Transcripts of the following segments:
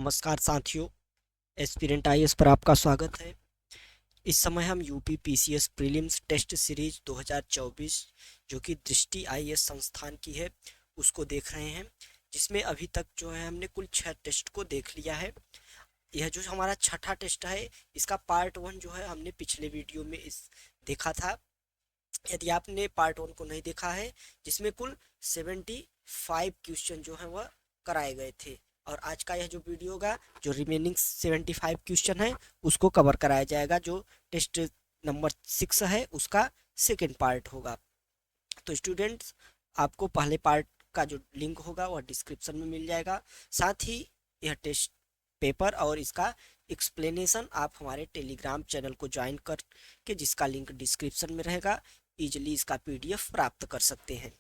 नमस्कार साथियों, aspirant IAS पर आपका स्वागत है। इस समय हम UP PCS prelims test series 2024 जो कि दृष्टि आईएएस संस्थान की है उसको देख रहे हैं, जिसमें अभी तक जो है हमने कुल 6 टेस्ट को देख लिया है। यह जो हमारा छठा टेस्ट है, इसका पार्ट 1 जो है हमने पिछले वीडियो में इस देखा था। यदि आपने पार्ट 1 को नहीं देखा है, जिसमें कुल 75 क्वेश्चन जो है वह कराए गए थे, और आज का यह जो वीडियो होगा जो रिमेनिंग 75 क्वेश्चन है उसको कवर कराया जाएगा, जो टेस्ट नंबर 6 है उसका सेकेंड पार्ट होगा। तो स्टूडेंट्स, आपको पहले पार्ट का जो लिंक होगा वह डिस्क्रिप्शन में मिल जाएगा। साथ ही यह टेस्ट पेपर और इसका एक्सप्लेनेशन आप हमारे टेलीग्राम चैनल को ज्वाइन कर के, जिसका लिंक डिस्क्रिप्शन में रहेगा, इजिली इसका पीडीएफ प्राप्त कर सकते हैं।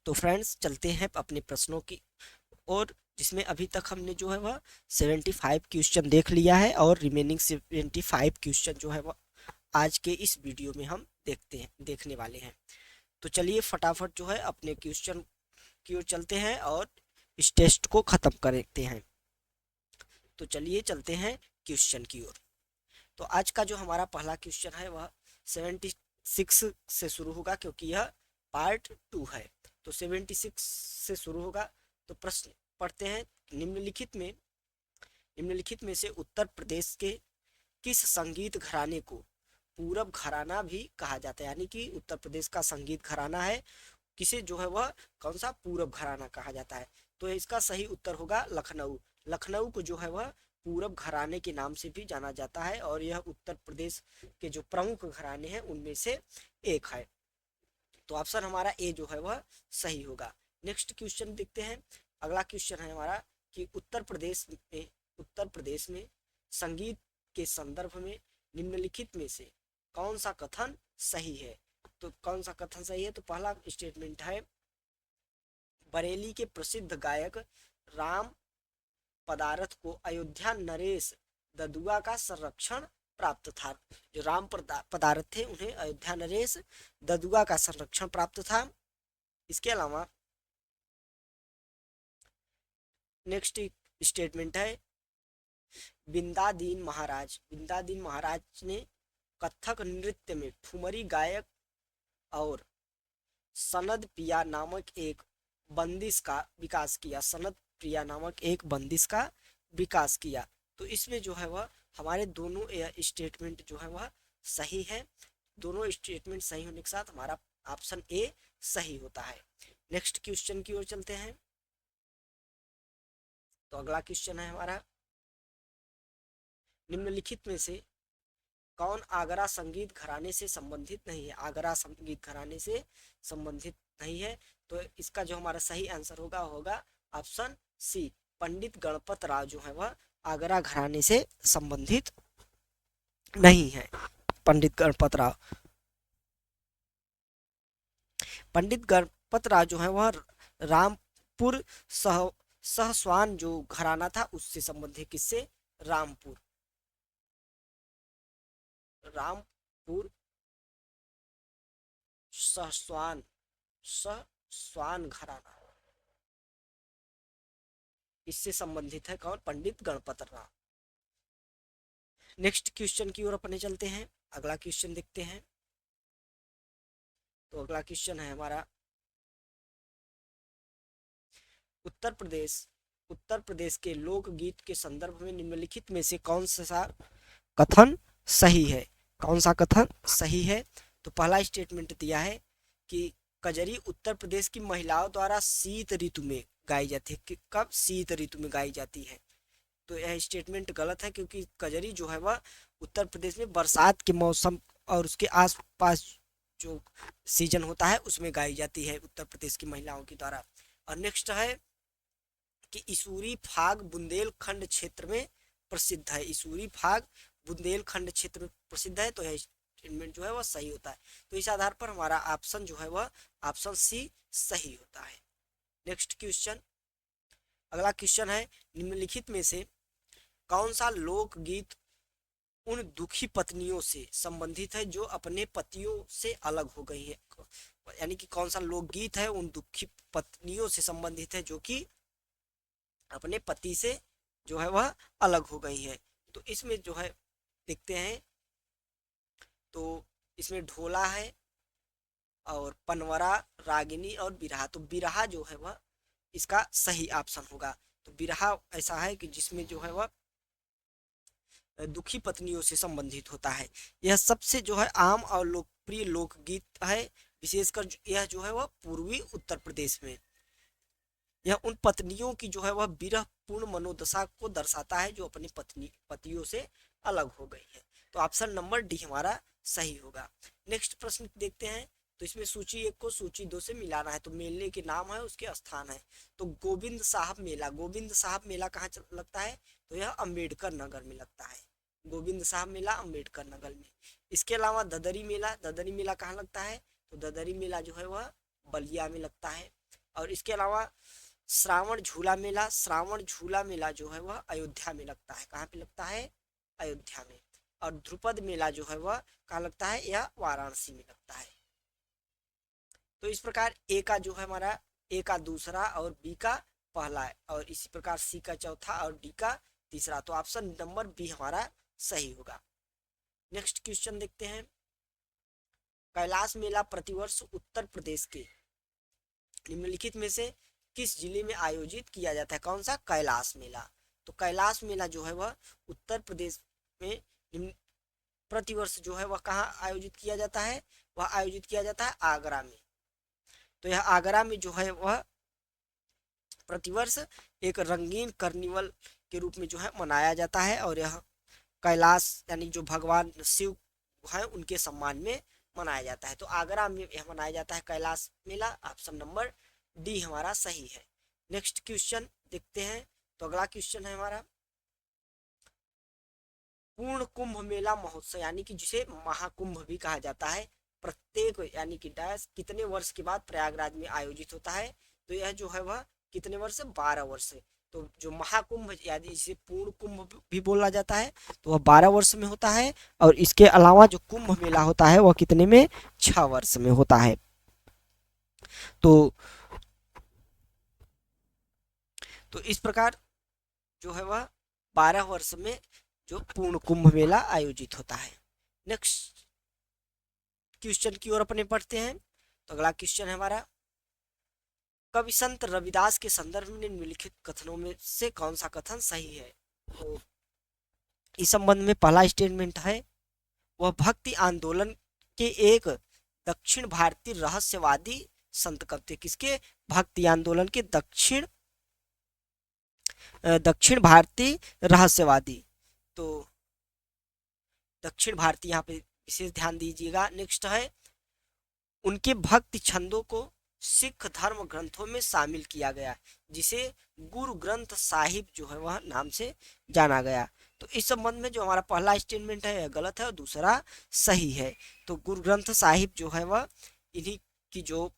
तो फ्रेंड्स, चलते हैं अपने प्रश्नों की, और जिसमें अभी तक हमने जो है वह 75 क्वेश्चन देख लिया है, और रिमेनिंग 75 क्वेश्चन जो है वह आज के इस वीडियो में हम देखने वाले हैं। तो चलिए फटाफट जो है अपने क्वेश्चन की ओर चलते हैं और इस टेस्ट को ख़त्म करते हैं। तो चलिए चलते हैं क्वेश्चन की ओर। तो आज का जो हमारा पहला क्वेश्चन है वह 76 से शुरू होगा, क्योंकि यह पार्ट 2 है। तो 76 से शुरू होगा। तो प्रश्न पढ़ते हैं। निम्नलिखित में से उत्तर प्रदेश के किस संगीत घराने को पूरब घराना भी कहा जाता है? यानी कि उत्तर प्रदेश का संगीत घराना है, किसे जो है वह कौन सा पूरब घराना कहा जाता है? तो इसका सही उत्तर होगा लखनऊ। लखनऊ को जो है वह पूरब घराने के नाम से भी जाना जाता है, और यह उत्तर प्रदेश के जो प्रमुख घराने हैं उनमें से एक है। तो ऑप्शन हमारा ए जो है वह सही होगा। नेक्स्ट क्वेश्चन देखते हैं। अगला क्वेश्चन है हमारा कि उत्तर प्रदेश में संगीत के संदर्भ में निम्नलिखित में से कौन सा कथन सही है? तो कौन सा कथन सही है? तो पहला स्टेटमेंट है, बरेली के प्रसिद्ध गायक राम पदारथ को अयोध्या नरेश ददुआ का संरक्षण प्राप्त था। जो राम पदारथ थे उन्हें अयोध्या नरेश ददुआ का संरक्षण प्राप्त था। इसके अलावा नेक्स्ट स्टेटमेंट है, बिंदादीन महाराज ने कथक नृत्य में ठुमरी गायक और सनद प्रिया नामक एक बंदिश का विकास किया। तो इसमें जो है वह हमारे दोनों स्टेटमेंट जो है वह सही है। दोनों स्टेटमेंट सही होने के साथ हमारा ऑप्शन ए सही होता है। नेक्स्ट क्वेश्चन की ओर चलते हैं। तो अगला क्वेश्चन है हमारा, निम्नलिखित में से कौन आगरा संगीत घराने से संबंधित नहीं है? आगरा संगीत घराने से संबंधित नहीं है। तो इसका जो हमारा सही आंसर होगा ऑप्शन सी, पंडित गणपत राव जो है वह आगरा घराने से संबंधित नहीं है। पंडित गणपत राव जो है वह रामपुर सहस्वान जो घराना था उससे संबंधित। किससे? रामपुर सहस्वान घराना, इससे संबंधित है कौन? पंडित गणपत राव। नेक्स्ट क्वेश्चन की ओर अपने चलते हैं। अगला क्वेश्चन देखते हैं। तो अगला क्वेश्चन है हमारा, उत्तर प्रदेश के लोकगीत के संदर्भ में निम्नलिखित में से कौन सा कथन सही है? तो पहला स्टेटमेंट दिया है कि कजरी उत्तर प्रदेश की महिलाओं द्वारा शीत ऋतु में गाई जाती है। कब? शीत ऋतु में गाई जाती है। तो यह स्टेटमेंट गलत है, क्योंकि कजरी जो है वह उत्तर प्रदेश में बरसात के मौसम और उसके आसपास जो सीजन होता है उसमें गाई जाती है उत्तर प्रदेश की महिलाओं के द्वारा। और नेक्स्ट है कि इसूरी फाग बुंदेलखंड क्षेत्र में प्रसिद्ध है। तो यह स्टेटमेंट जो है वह सही होता है। तो इस आधार पर हमारा ऑप्शन जो है वह ऑप्शन सी सही होता है। नेक्स्ट क्वेश्चन, अगला क्वेश्चन है, निम्नलिखित में से कौन सा लोकगीत उन दुखी पत्नियों से संबंधित है जो अपने पतियों से अलग हो गई है? यानी कि कौन सा लोकगीत है उन दुखी पत्नियों से संबंधित है जो कि अपने पति से जो है वह अलग हो गई हैं। तो इसमें जो है देखते हैं, तो इसमें ढोला है और पनवरा, रागिनी और बिरहा। तो बिरहा जो है वह इसका सही ऑप्शन होगा। तो बिरहा ऐसा है कि जिसमें जो है वह दुखी पत्नियों से संबंधित होता है। यह सबसे जो है आम और लोकप्रिय लोकगीत है, विशेषकर यह जो है वह पूर्वी उत्तर प्रदेश में। यह उन पत्नियों की जो है वह विरह पूर्ण मनोदशा को दर्शाता है जो अपनी पतियों से अलग हो गई है। तो ऑप्शन नंबर डी हमारा सही होगा। नेक्स्ट प्रश्न देखते हैं। तो इसमें सूची 1 को सूची 2 से मिलाना है। तो मेले के नाम है, उसके स्थान है। तो गोविंद साहब मेला, गोविंद साहब मेला कहाँ लगता है? तो यह अम्बेडकर नगर में लगता है। गोविंद साहब मेला अम्बेडकर नगर में। इसके अलावा ददरी मेला, ददरी मेला कहाँ लगता है? तो ददरी मेला जो है वह बलिया में लगता है। और इसके अलावा श्रावण झूला मेला, श्रावण झूला मेला जो है वह अयोध्या में लगता है। कहाँ पे लगता है? अयोध्या में। और ध्रुपद मेला जो है वह कहाँ लगता है? यह वाराणसी में लगता है। तो इस प्रकार ए का जो है हमारा, ए का दूसरा और बी का पहला है, और इसी प्रकार सी का चौथा और डी का तीसरा। तो ऑप्शन नंबर बी हमारा सही होगा। नेक्स्ट क्वेश्चन देखते हैं। कैलाश मेला प्रतिवर्ष उत्तर प्रदेश के निम्नलिखित में से किस जिले में आयोजित किया जाता है? कौन सा? कैलाश मेला। तो कैलाश मेला जो है वह उत्तर प्रदेश में प्रतिवर्ष जो है वह कहाँ आयोजित किया जाता है? वह आयोजित किया जाता है आगरा में। तो यह आगरा में जो है वह प्रतिवर्ष एक रंगीन कार्निवल के रूप में जो है मनाया जाता है, और यह कैलाश यानी जो भगवान शिव हैं उनके सम्मान में मनाया जाता है। तो आगरा में यह मनाया जाता है कैलाश मेला। ऑप्शन नंबर डी हमारा सही है। नेक्स्ट क्वेश्चन देखते हैं। तो अगला क्वेश्चन है हमारा, पूर्ण कुंभ मेला महोत्सव यानी कि जिसे महाकुंभ भी कहा जाता है, प्रत्येक यानी कि डैश कितने वर्ष के बाद प्रयागराज में आयोजित होता है? तो यह जो है वह कितने वर्ष? 12 वर्ष। तो जो महाकुंभ यानी जिसे पूर्ण कुंभ भी बोला जाता है, तो वह 12 वर्ष में होता है। और इसके अलावा जो कुंभ मेला होता है वह कितने में? 6 वर्ष में होता है। तो इस प्रकार जो है वह 12 वर्ष में जो पूर्ण कुंभ मेला आयोजित होता है। नेक्स्ट क्वेश्चन की ओर अपने पढ़ते हैं। तो अगला क्वेश्चन है हमारा, कवि संत रविदास के संदर्भ में निम्नलिखित कथनों में से कौन सा कथन सही है? तो इस संबंध में पहला स्टेटमेंट है, वह भक्ति आंदोलन के एक दक्षिण भारतीय रहस्यवादी संत कवि थे। किसके? भक्ति आंदोलन के दक्षिण भारतीय रहस्यवादी। तो दक्षिण भारतीय यहाँ पे विशेष ध्यान दीजिएगा। नेक्स्ट है, उनके भक्ति छंदों को सिख धर्म ग्रंथों में शामिल किया गया, जिसे गुरु ग्रंथ साहिब जो है वह नाम से जाना गया। तो इस संबंध में जो हमारा पहला स्टेटमेंट है यह गलत है और दूसरा सही है। तो गुरु ग्रंथ साहिब जो है वह इन्हीं की जो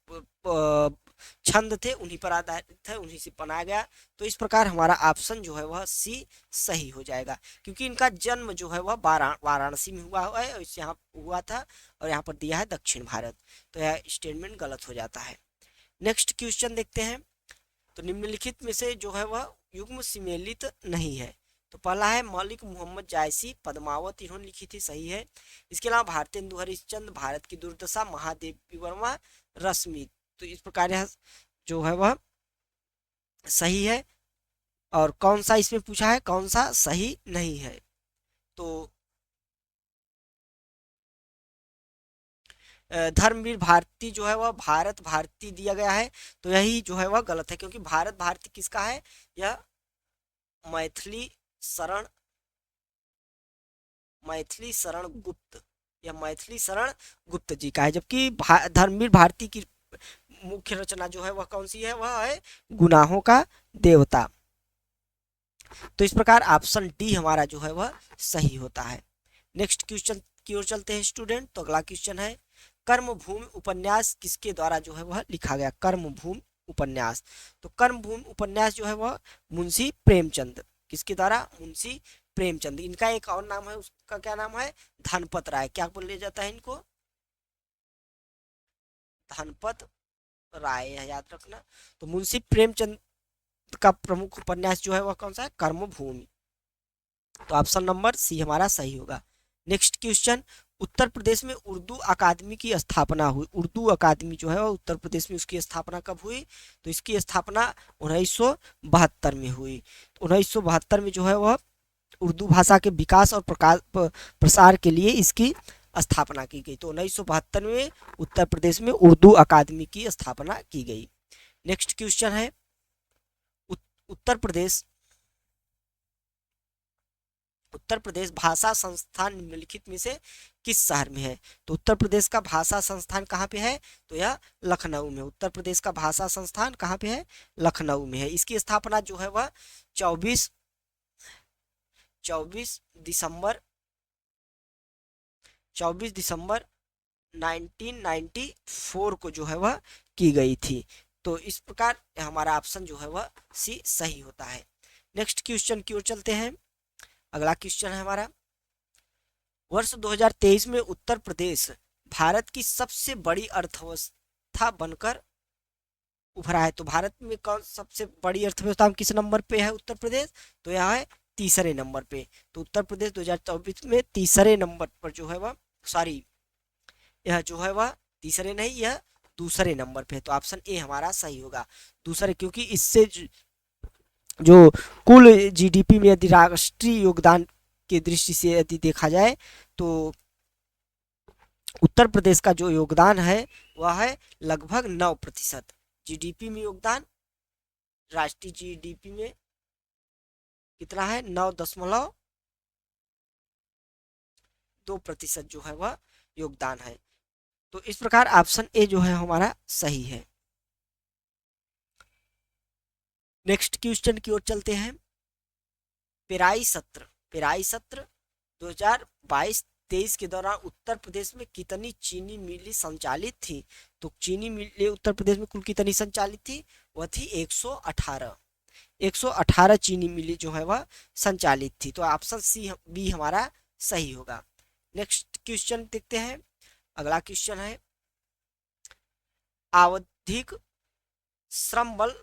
छंद थे उन्हीं पर आधारित है, उन्हीं से बनाया गया। तो इस प्रकार हमारा ऑप्शन जो है वह सी सही हो जाएगा, क्योंकि इनका जन्म जो है वह वाराणसी में हुआ है और यहाँ हुआ था, और यहाँ पर दिया है दक्षिण भारत। तो यह स्टेटमेंट गलत हो जाता है। नेक्स्ट क्वेश्चन देखते हैं। तो निम्नलिखित में से जो है वह युग्म सम्मिलित नहीं है। तो पहला है मलिक मोहम्मद जायसी, पद्मावत इन्होंने लिखी थी, सही है। इसके अलावा भारतेंदु हरिश्चंद्र, भारत की दुर्दशा, महादेवी वर्मा, रश्मि। तो इस प्रकार यह जो है वह सही है। और कौन सा इसमें पूछा है कौन सा सही नहीं है? तो धर्मवीर भारती जो है वह भारत भारती दिया गया है, तो यही जो है वह गलत है, क्योंकि भारत भारती किसका है? यह मैथिली शरण गुप्त, यह मैथिली शरण गुप्त जी का है। जबकि धर्मवीर भारती की मुख्य रचना जो है वह कौन सी है? वह है गुनाहों का देवता। तो इस प्रकार ऑप्शन डी हमारा जो है वह सही होता है। नेक्स्ट क्वेश्चन की ओर चलते हैं स्टूडेंट। तो अगला क्वेश्चन है, कर्मभूमि उपन्यास किसके द्वारा जो है वह लिखा गया? कर्मभूमि उपन्यास। तो कर्मभूमि उपन्यास जो है वह मुंशी प्रेमचंद, किसके द्वारा? मुंशी प्रेमचंद। इनका एक और नाम है, उसका क्या नाम है? धनपत राय। क्या बोला जाता है इनको? धनपत राय, याद रखना। तो मुंशी प्रेमचंद का प्रमुख उपन्यास जो है वह कौन सा है? कर्मभूमि। तो ऑप्शन नंबर सी हमारा सही होगा। नेक्स्ट क्वेश्चन, उत्तर प्रदेश में उर्दू अकादमी की स्थापना हुई। उर्दू अकादमी जो है वो उत्तर प्रदेश में उसकी स्थापना कब हुई? तो इसकी स्थापना 1972 में हुई। 1972 में जो है वह उर्दू भाषा के विकास और प्रसार के लिए इसकी स्थापना की गई। तो 1972 में उत्तर प्रदेश में उर्दू अकादमी की स्थापना की गई। नेक्स्ट क्वेश्चन है, उत्तर प्रदेश भाषा संस्थान निम्नलिखित में से किस शहर में है? तो उत्तर प्रदेश का भाषा संस्थान कहाँ पे है? तो यह लखनऊ में। उत्तर प्रदेश का भाषा संस्थान कहाँ पे है? लखनऊ में है। इसकी स्थापना जो है वह 24 दिसंबर 1994 को जो है वह की गई थी। तो इस प्रकार हमारा ऑप्शन जो है वह सी सही होता है। नेक्स्ट क्वेश्चन की ओर चलते हैं। अगला क्वेश्चन है हमारा, वर्ष 2023 में उत्तर प्रदेश भारत की सबसे बड़ी अर्थव्यवस्था बनकर उभरा है। तो भारत में कौन सबसे बड़ी अर्थव्यवस्था में किस नंबर पे है उत्तर प्रदेश? तो यह है तीसरे नंबर पे। तो उत्तर प्रदेश 2024 में तीसरे नंबर पर जो है वह, सॉरी यह जो है वह तीसरे नहीं, यह दूसरे नंबर पे है। तो ऑप्शन ए हमारा सही होगा, दूसरे, क्योंकि इससे जो कुल जीडीपी में यदि राष्ट्रीय योगदान की दृष्टि से यदि देखा जाए तो उत्तर प्रदेश का जो योगदान है वह है लगभग 9%। जीडीपी में योगदान राष्ट्रीय जीडीपी में कितना है? 9.2% जो है वह योगदान है। तो इस प्रकार ऑप्शन ए जो है हमारा सही है। नेक्स्ट क्वेश्चन की ओर चलते हैं। पेराई सत्र 2022-23 के दौरान उत्तर प्रदेश में कितनी चीनी मिली संचालित थी? तो चीनी मिलें उत्तर प्रदेश में कुल कितनी संचालित थी? वह थी 118 चीनी मिली जो है वह संचालित थी। तो ऑप्शन सी बी हमारा सही होगा। नेक्स्ट क्वेश्चन देखते हैं। अगला क्वेश्चन है, आवधिक श्रम बल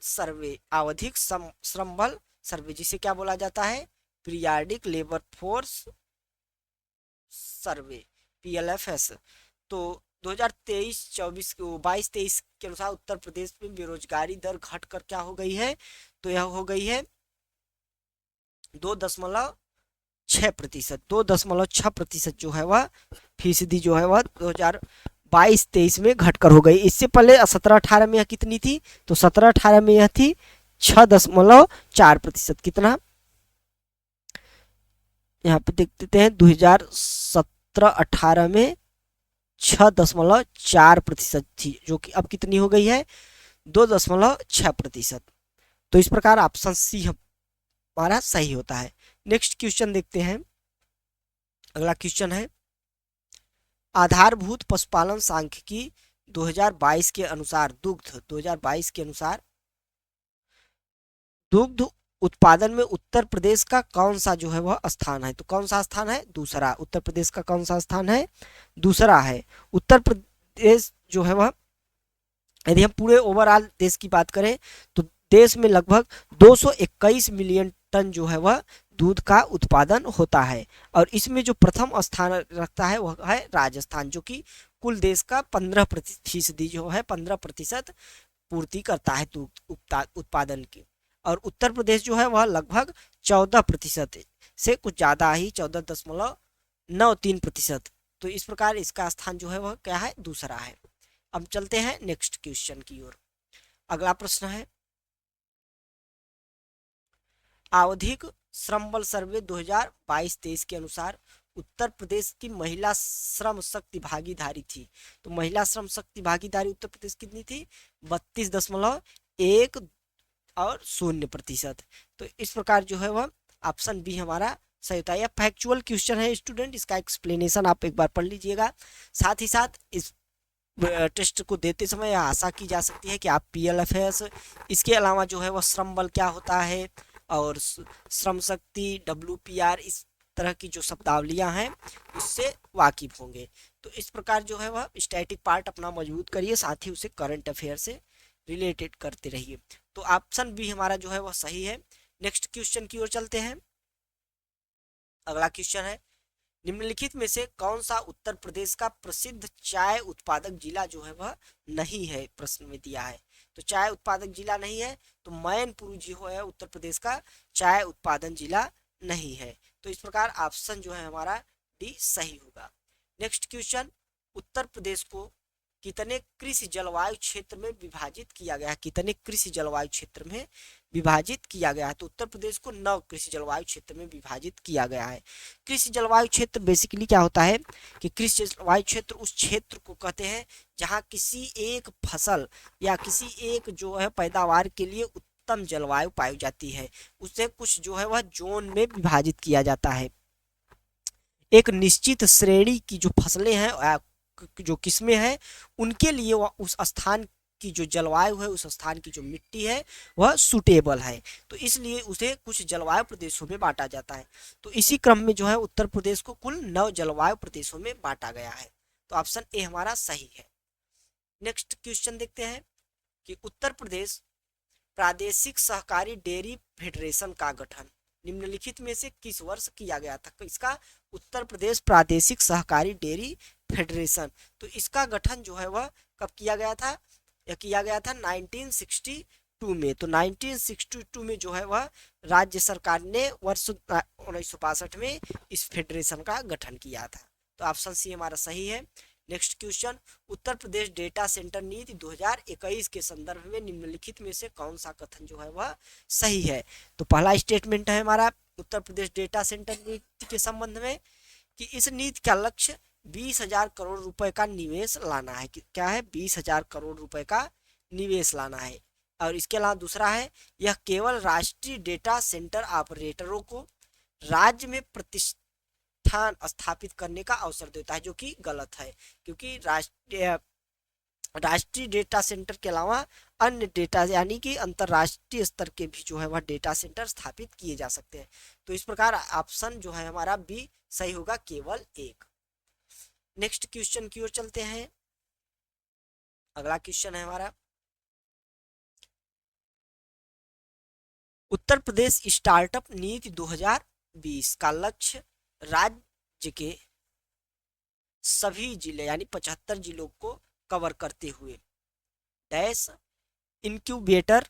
सर्वे जिसे क्या बोला जाता है? Periodic labour force survey, PLFS। तो 2023 के अनुसार उत्तर प्रदेश में बेरोजगारी दर घटकर क्या हो गई है? तो यह हो गई है 2.6%। 2.6% जो है वह फीसदी जो है वह 2022-23 में घटकर हो गई। इससे पहले 17-18 में यह कितनी थी? तो 17-18 में यह थी 6.4%। कितना? यहाँ पे देख देते हैं, 2017-18 में 6.4% थी, जो कि अब कितनी हो गई है? 2.6%। तो इस प्रकार ऑप्शन सी हमारा सही होता है। नेक्स्ट क्वेश्चन देखते हैं। अगला क्वेश्चन है, आधारभूत पशुपालन सांख्यिकी 2022 के अनुसार दुग्ध उत्पादन में उत्तर प्रदेश का कौन सा जो है वह स्थान है? तो कौन सा स्थान है? दूसरा। उत्तर प्रदेश का कौन सा स्थान है? दूसरा है। उत्तर प्रदेश जो है वह, यदि हम पूरे ओवरऑल देश की बात करें तो देश में लगभग 221 मिलियन टन जो है वह दूध का उत्पादन होता है। और इसमें जो प्रथम स्थान रखता है वह है राजस्थान, जो कि कुल देश का 15% जो है 15% पूर्ति करता है दूध उत्पादन की। और उत्तर प्रदेश जो है वह लगभग 14% से कुछ ज़्यादा ही 14.93%। तो इस प्रकार इसका स्थान जो है वह क्या है? दूसरा है। अब चलते हैं नेक्स्ट क्वेश्चन की ओर। अगला प्रश्न है, आवधिक श्रम बल सर्वे 2022-23 के अनुसार उत्तर प्रदेश की महिला श्रम शक्ति भागीदारी थी। तो महिला श्रम शक्ति भागीदारी उत्तर प्रदेश कितनी थी? 32.10%। तो इस प्रकार जो है वह ऑप्शन बी हमारा सही होता है। यह फैक्चुअल क्वेश्चन है स्टूडेंट, इसका एक्सप्लेनेशन आप एक बार पढ़ लीजिएगा। साथ ही साथ इस टेस्ट को देते समय यह आशा की जा सकती है कि आप PLFS, इसके अलावा जो है वह श्रम बल क्या होता है और श्रम शक्ति, WPR, इस तरह की जो शब्दावलियां हैं उससे वाकिफ होंगे। तो इस प्रकार जो है वह स्टैटिक पार्ट अपना मजबूत करिए, साथ ही उसे करंट अफेयर से रिलेटेड करते रहिए। तो ऑप्शन बी हमारा जो है वह सही है। नेक्स्ट क्वेश्चन की ओर चलते हैं। अगला क्वेश्चन है, निम्नलिखित में से कौन सा उत्तर प्रदेश का प्रसिद्ध चाय उत्पादक जिला जो है वह नहीं है, प्रश्न में दिया है। तो चाय उत्पादक जिला नहीं है, तो मैनपुरी जो है उत्तर प्रदेश का चाय उत्पादन जिला नहीं है। तो इस प्रकार ऑप्शन जो है हमारा डी सही होगा। नेक्स्ट क्वेश्चन, उत्तर प्रदेश को कितने कृषि जलवायु क्षेत्र में विभाजित किया गया है? कितने कृषि जलवायु क्षेत्र में विभाजित किया गया है? तो उत्तर प्रदेश को 9 कृषि जलवायु क्षेत्र में विभाजित किया गया है। कृषि जलवायु क्षेत्र बेसिकली क्या होता है कि कृषि जलवायु क्षेत्र उस क्षेत्र को कहते हैं जहां किसी एक फसल या किसी एक जो है पैदावार के लिए उत्तम जलवायु पाई जाती है, उसे कुछ जो है वह जोन में विभाजित किया जाता है। एक निश्चित श्रेणी की जो फसलें हैं, जो किस्में हैं, उनके लिए वह उस स्थान की जो जलवायु है, उस स्थान की जो मिट्टी है वह सूटेबल है, तो इसलिए उसे कुछ जलवायु प्रदेशों में बांटा जाता है। तो इसी क्रम में जो है उत्तर प्रदेश को कुल 9 जलवायु प्रदेशों में बांटा गया है। तो ऑप्शन ए हमारा सही है। नेक्स्ट क्वेश्चन देखते हैं कि उत्तर प्रदेश प्रादेशिक सहकारी डेयरी फेडरेशन का गठन निम्नलिखित में से किस वर्ष किया गया था? इसका उत्तर प्रदेश प्रादेशिक सहकारी डेयरी फेडरेशन, तो इसका गठन जो है वह कब किया गया था? यह किया गया था 1962 में। तो 1962 में जो है वह राज्य सरकार ने वर्ष 1962 में इस फेडरेशन का गठन किया था। तो ऑप्शन सी हमारा सही है। Next question, Uttar Pradesh data centre नीति 2021 के संदर्भ में निम्नलिखित में से कौन सा कथन जो है वह सही है? तो पहला स्टेटमेंट है हमारा उत्तर प्रदेश डेटा सेंटर नीति के संबंध में कि इस नीति का लक्ष्य 20,000 करोड़ रुपए का निवेश लाना है। क्या है? 20,000 करोड़ रुपए का निवेश लाना है। और इसके अलावा दूसरा है, यह केवल राष्ट्रीय डेटा सेंटर ऑपरेटरों को राज्य में प्रतिष्ठान स्थापित करने का अवसर देता है, जो कि गलत है, क्योंकि राष्ट्रीय डेटा सेंटर के अलावा अन्य डेटा यानी कि अंतरराष्ट्रीय स्तर के भी जो है वह डेटा सेंटर स्थापित किए जा सकते हैं। तो इस प्रकार ऑप्शन जो है हमारा बी सही होगा, केवल एक। नेक्स्ट क्वेश्चन की ओर चलते हैं। अगला क्वेश्चन है हमारा, उत्तर प्रदेश स्टार्टअप नीति 2020 का लक्ष्य राज्य के सभी जिले यानी 75 जिलों को कवर करते हुए डैश इनक्यूबेटर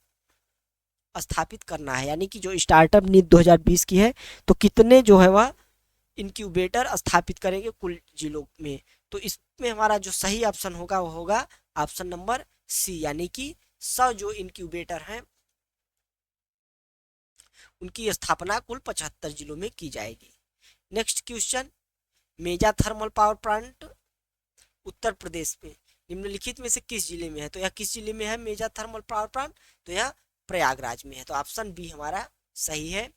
स्थापित करना है। यानी कि जो स्टार्टअप नीति 2020 की है, तो कितने जो है वह इनक्यूबेटर स्थापित करेंगे कुल जिलों में? तो इसमें हमारा जो सही ऑप्शन होगा वो होगा ऑप्शन नंबर सी, यानी कि 100 जो इनक्यूबेटर हैं उनकी स्थापना कुल 75 जिलों में की जाएगी। नेक्स्ट क्वेश्चन, मेजा thermal power plant Uttar Pradesh में निम्नलिखित में से किस जिले में है? तो यह किस जिले में है मेजा थर्मल पावर प्लांट? तो यह प्रयागराज में है। तो ऑप्शन बी हमारा सही है।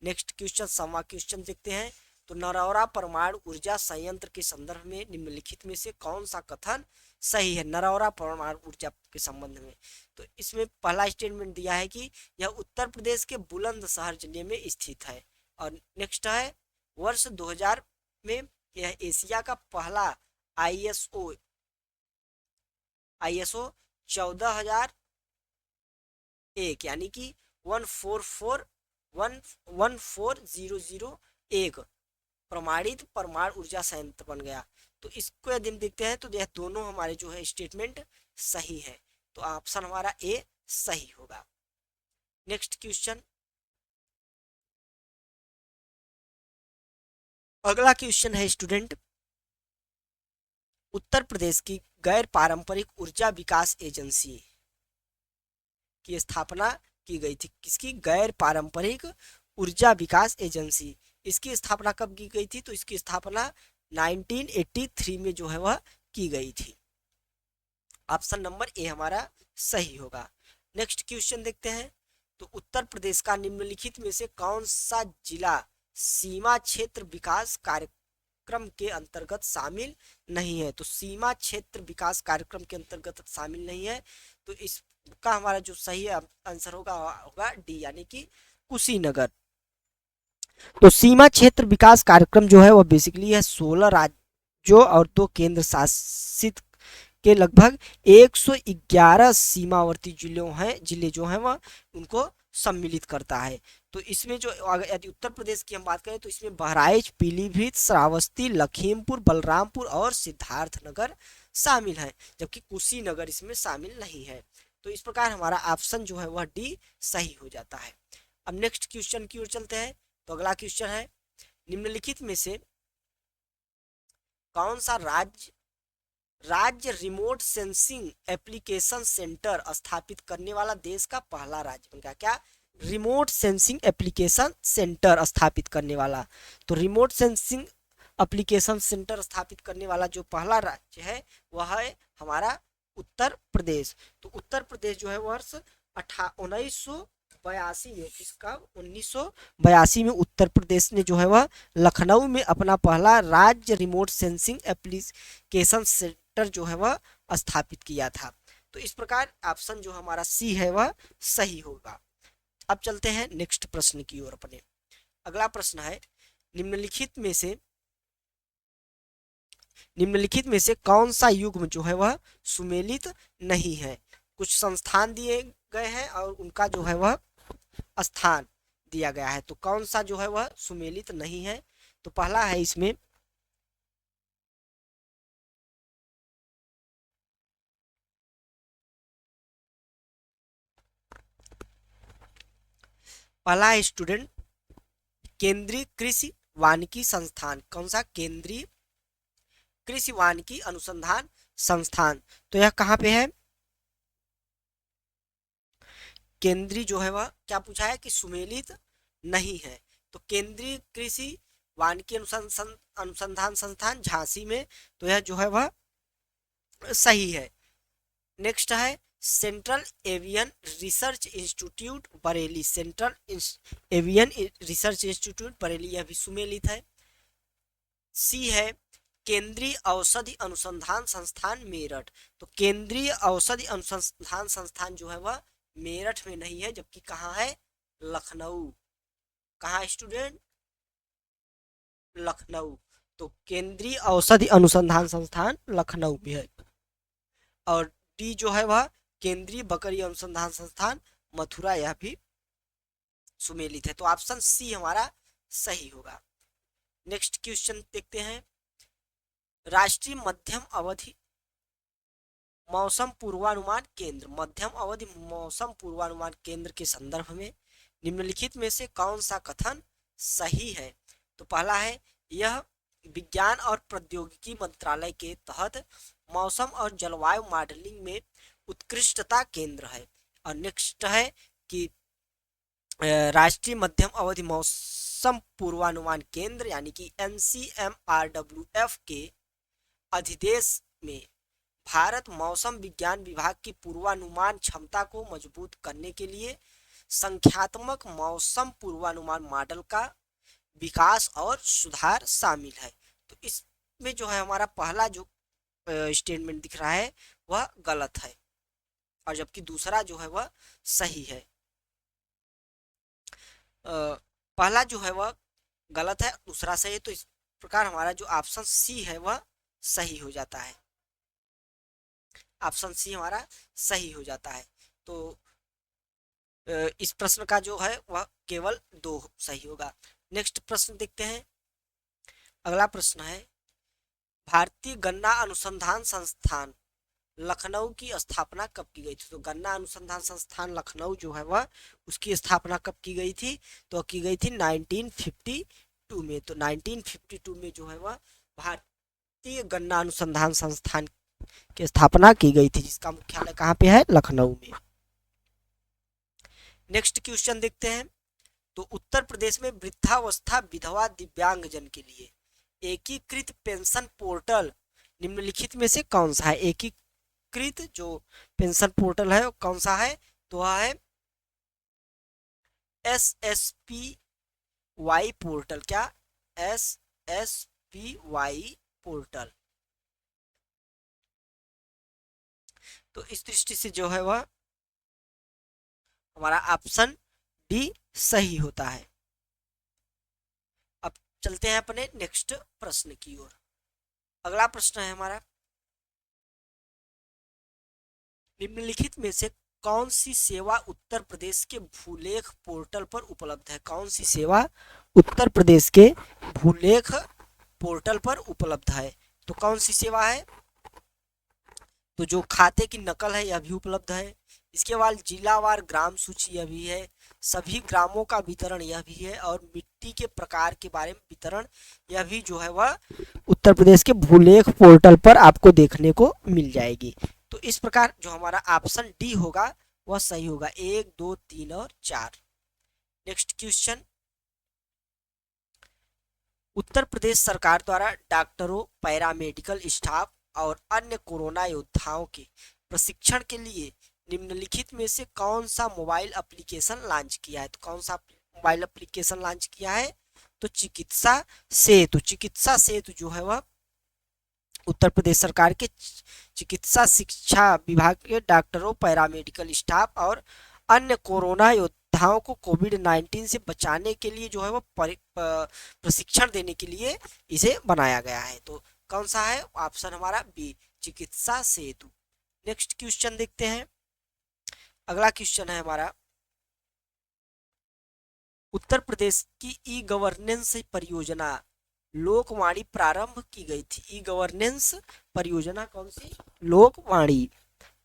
नेक्स्ट क्वेश्चन, 7वां क्वेश्चन देखते हैं। तो नरौरा परमाणु ऊर्जा संयंत्र के संदर्भ में निम्नलिखित में से कौन सा कथन सही है? नरौरा परमाणु ऊर्जा के संबंध में, तो इसमें पहला स्टेटमेंट दिया है कि यह उत्तर प्रदेश के बुलंदशहर जिले में स्थित है। और नेक्स्ट है, वर्ष 2000 में यह एशिया का पहला ISO 14001 यानी कि 14001 प्रमाणित परमाणु ऊर्जा संयंत्र बन गया। तो इसको यदि हम देखते हैं तो यह दोनों हमारे जो है स्टेटमेंट सही है। तो ऑप्शन हमारा ए सही होगा। नेक्स्ट क्वेश्चन, अगला क्वेश्चन है स्टूडेंट, उत्तर प्रदेश की गैर पारंपरिक ऊर्जा विकास एजेंसी की स्थापना की गई थी। किसकी? गैर पारंपरिक ऊर्जा विकास एजेंसी। इसकी स्थापना कब की गई थी? तो इसकी स्थापना 1983 में जो है वह की गई थी। ऑप्शन नंबर ए हमारा सही होगा। नेक्स्ट क्वेश्चन देखते हैं। तो उत्तर प्रदेश का निम्नलिखित में से कौन सा जिला सीमा क्षेत्र विकास कार्यक्रम के अंतर्गत शामिल नहीं है? तो सीमा क्षेत्र विकास कार्यक्रम के अंतर्गत शामिल नहीं है, तो इसका हमारा जो सही आंसर होगा डी, यानी कि कुशीनगर। तो सीमा क्षेत्र विकास कार्यक्रम जो है वह बेसिकली है 16 राज्यों और 2 केंद्र शासित के लगभग 111 सीमावर्ती जिले जो हैं वह उनको सम्मिलित करता है। तो इसमें जो यदि उत्तर प्रदेश की हम बात करें तो इसमें बहराइच, पीलीभीत, श्रावस्ती, लखीमपुर, बलरामपुर और सिद्धार्थनगर शामिल हैं, जबकि कुशीनगर इसमें शामिल नहीं है। तो इस प्रकार हमारा ऑप्शन जो है वह डी सही हो जाता है। अब नेक्स्ट क्वेश्चन की ओर चलते हैं। तो अगला क्वेश्चन है, निम्नलिखित में से कौन सा राज्य रिमोट सेंसिंग एप्लीकेशन सेंटर स्थापित करने वाला देश का पहला राज्य बन गया? क्या? रिमोट सेंसिंग एप्लीकेशन सेंटर स्थापित करने वाला। तो रिमोट सेंसिंग एप्लीकेशन सेंटर स्थापित करने वाला जो पहला राज्य है वह है हमारा उत्तर प्रदेश। तो उत्तर प्रदेश जो है वर्ष 1982 में, किसका? 1982 में उत्तर प्रदेश ने जो है वह लखनऊ में अपना पहला राज्य रिमोट सेंसिंग एप्लीकेशन सेंटर जो है वह स्थापित किया था। तो इस प्रकार ऑप्शन जो हमारा सी है वह सही होगा। अब चलते हैं नेक्स्ट प्रश्न की ओर अपने। अगला प्रश्न है, निम्नलिखित में से कौन सा युग्म जो है वह सुमेलित नहीं है? कुछ संस्थान दिए गए हैं और उनका जो है वह स्थान दिया गया है। तो कौन सा जो है वह सुमेलित नहीं है? तो पहला है इसमें पहला है स्टूडेंट केंद्रीय कृषि वानिकी संस्थान। कौन सा? केंद्रीय कृषि वानिकी अनुसंधान संस्थान। तो यह कहाँ पे है? केंद्रीय जो है वह क्या पूछा है कि सुमेलित नहीं है। तो केंद्रीय कृषि वानिकी अनुसंधान संस्थान झांसी में, तो यह जो है वह सही है। नेक्स्ट है central avian research institute Bareilly. Central avian research institute Bareilly, यह भी सुमेलित है। सी है केंद्रीय औषधि अनुसंधान संस्थान मेरठ। तो केंद्रीय औषधि अनुसंधान संस्थान जो है वह मेरठ में नहीं है, जबकि कहाँ है? लखनऊ। कहाँ स्टूडेंट? लखनऊ। तो केंद्रीय औषधि अनुसंधान संस्थान लखनऊ में है। और डी जो है वह केंद्रीय बकरी अनुसंधान संस्थान मथुरा, यह भी सुमेलित है। तो ऑप्शन सी हमारा सही होगा। नेक्स्ट क्वेश्चन देखते हैं, राष्ट्रीय मध्यम अवधि मौसम पूर्वानुमान केंद्र। मध्यम अवधि मौसम पूर्वानुमान केंद्र के संदर्भ में निम्नलिखित में से कौन सा कथन सही है? तो पहला है यह विज्ञान और प्रौद्योगिकी मंत्रालय के तहत मौसम और जलवायु मॉडलिंग में उत्कृष्टता केंद्र है। और नेक्स्ट है कि राष्ट्रीय मध्यम अवधि मौसम पूर्वानुमान केंद्र यानी कि NCMRWF के अधिदेश में भारत मौसम विज्ञान विभाग की पूर्वानुमान क्षमता को मजबूत करने के लिए संख्यात्मक मौसम पूर्वानुमान मॉडल का विकास और सुधार शामिल है। तो इसमें जो है हमारा पहला जो स्टेटमेंट दिख रहा है वह गलत है, और जबकि दूसरा जो है वह सही है। पहला जो है वह गलत है, दूसरा सही है। तो इस प्रकार हमारा जो ऑप्शन सी है वह सही हो जाता है। ऑप्शन सी हमारा सही हो जाता है। तो इस प्रश्न का जो है वह केवल 2 सही होगा। नेक्स्ट प्रश्न देखते हैं। अगला प्रश्न है, भारतीय गन्ना अनुसंधान संस्थान लखनऊ की स्थापना कब की गई थी? तो गन्ना अनुसंधान संस्थान लखनऊ जो है वह उसकी स्थापना कब की गई थी? तो की गई थी 1952 में। तो 1952 में जो है वह भारतीय गन्ना अनुसंधान संस्थान की स्थापना की गई थी, जिसका मुख्यालय कहाँ पे है? लखनऊ में। नेक्स्ट क्वेश्चन देखते हैं। तो उत्तर प्रदेश में वृद्धावस्था विधवा दिव्यांगजन के लिए एकीकृत पेंशन पोर्टल निम्नलिखित में से कौन सा है? एकीकृत जो पेंशन पोर्टल है वो कौन सा है? तो वह है SSPY पोर्टल। क्या? SSPY portal. तो इस दृष्टि से जो है वह हमारा ऑप्शन डी सही होता है। अब चलते हैं अपने नेक्स्ट प्रश्न की ओर। अगला प्रश्न है हमारा, निम्नलिखित में से कौन सी सेवा उत्तर प्रदेश के भूलेख पोर्टल पर उपलब्ध है? कौन सी सेवा उत्तर प्रदेश के भूलेख पोर्टल पर उपलब्ध है? तो कौन सी सेवा है? तो जो खाते की नकल है यह भी उपलब्ध है। इसके बाद जिलावार ग्राम सूची यह भी है। सभी ग्रामों का वितरण यह भी है। और मिट्टी के प्रकार के बारे में वितरण यह भी जो है वह उत्तर प्रदेश के भूलेख पोर्टल पर आपको देखने को मिल जाएगी। तो इस प्रकार जो हमारा ऑप्शन डी होगा वह सही होगा, 1, 2, 3 और 4। नेक्स्ट क्वेश्चन, उत्तर प्रदेश सरकार द्वारा डॉक्टरों, पैरामेडिकल स्टाफ और अन्य कोरोना योद्धाओं के प्रशिक्षण के लिए निम्नलिखित में से कौन सा मोबाइल एप्लीकेशन लॉन्च किया है? तो कौन सा मोबाइल एप्लीकेशन लॉन्च किया है? तो चिकित्सा सेतु। चिकित्सा सेतु जो है वह उत्तर प्रदेश सरकार के चिकित्सा शिक्षा विभाग के डॉक्टरों, पैरामेडिकल स्टाफ और अन्य कोरोना योद्धाओं को कोविड-19 से बचाने के लिए जो है वह प्रशिक्षण देने के लिए इसे बनाया गया है। तो कौन सा है? ऑप्शन हमारा बी, चिकित्सा सेतु। नेक्स्ट क्वेश्चन देखते हैं। अगला क्वेश्चन है हमारा, उत्तर प्रदेश की ई गवर्नेंस परियोजना लोकवाणी प्रारंभ की गई थी। ई गवर्नेंस परियोजना कौन सी? लोकवाणी।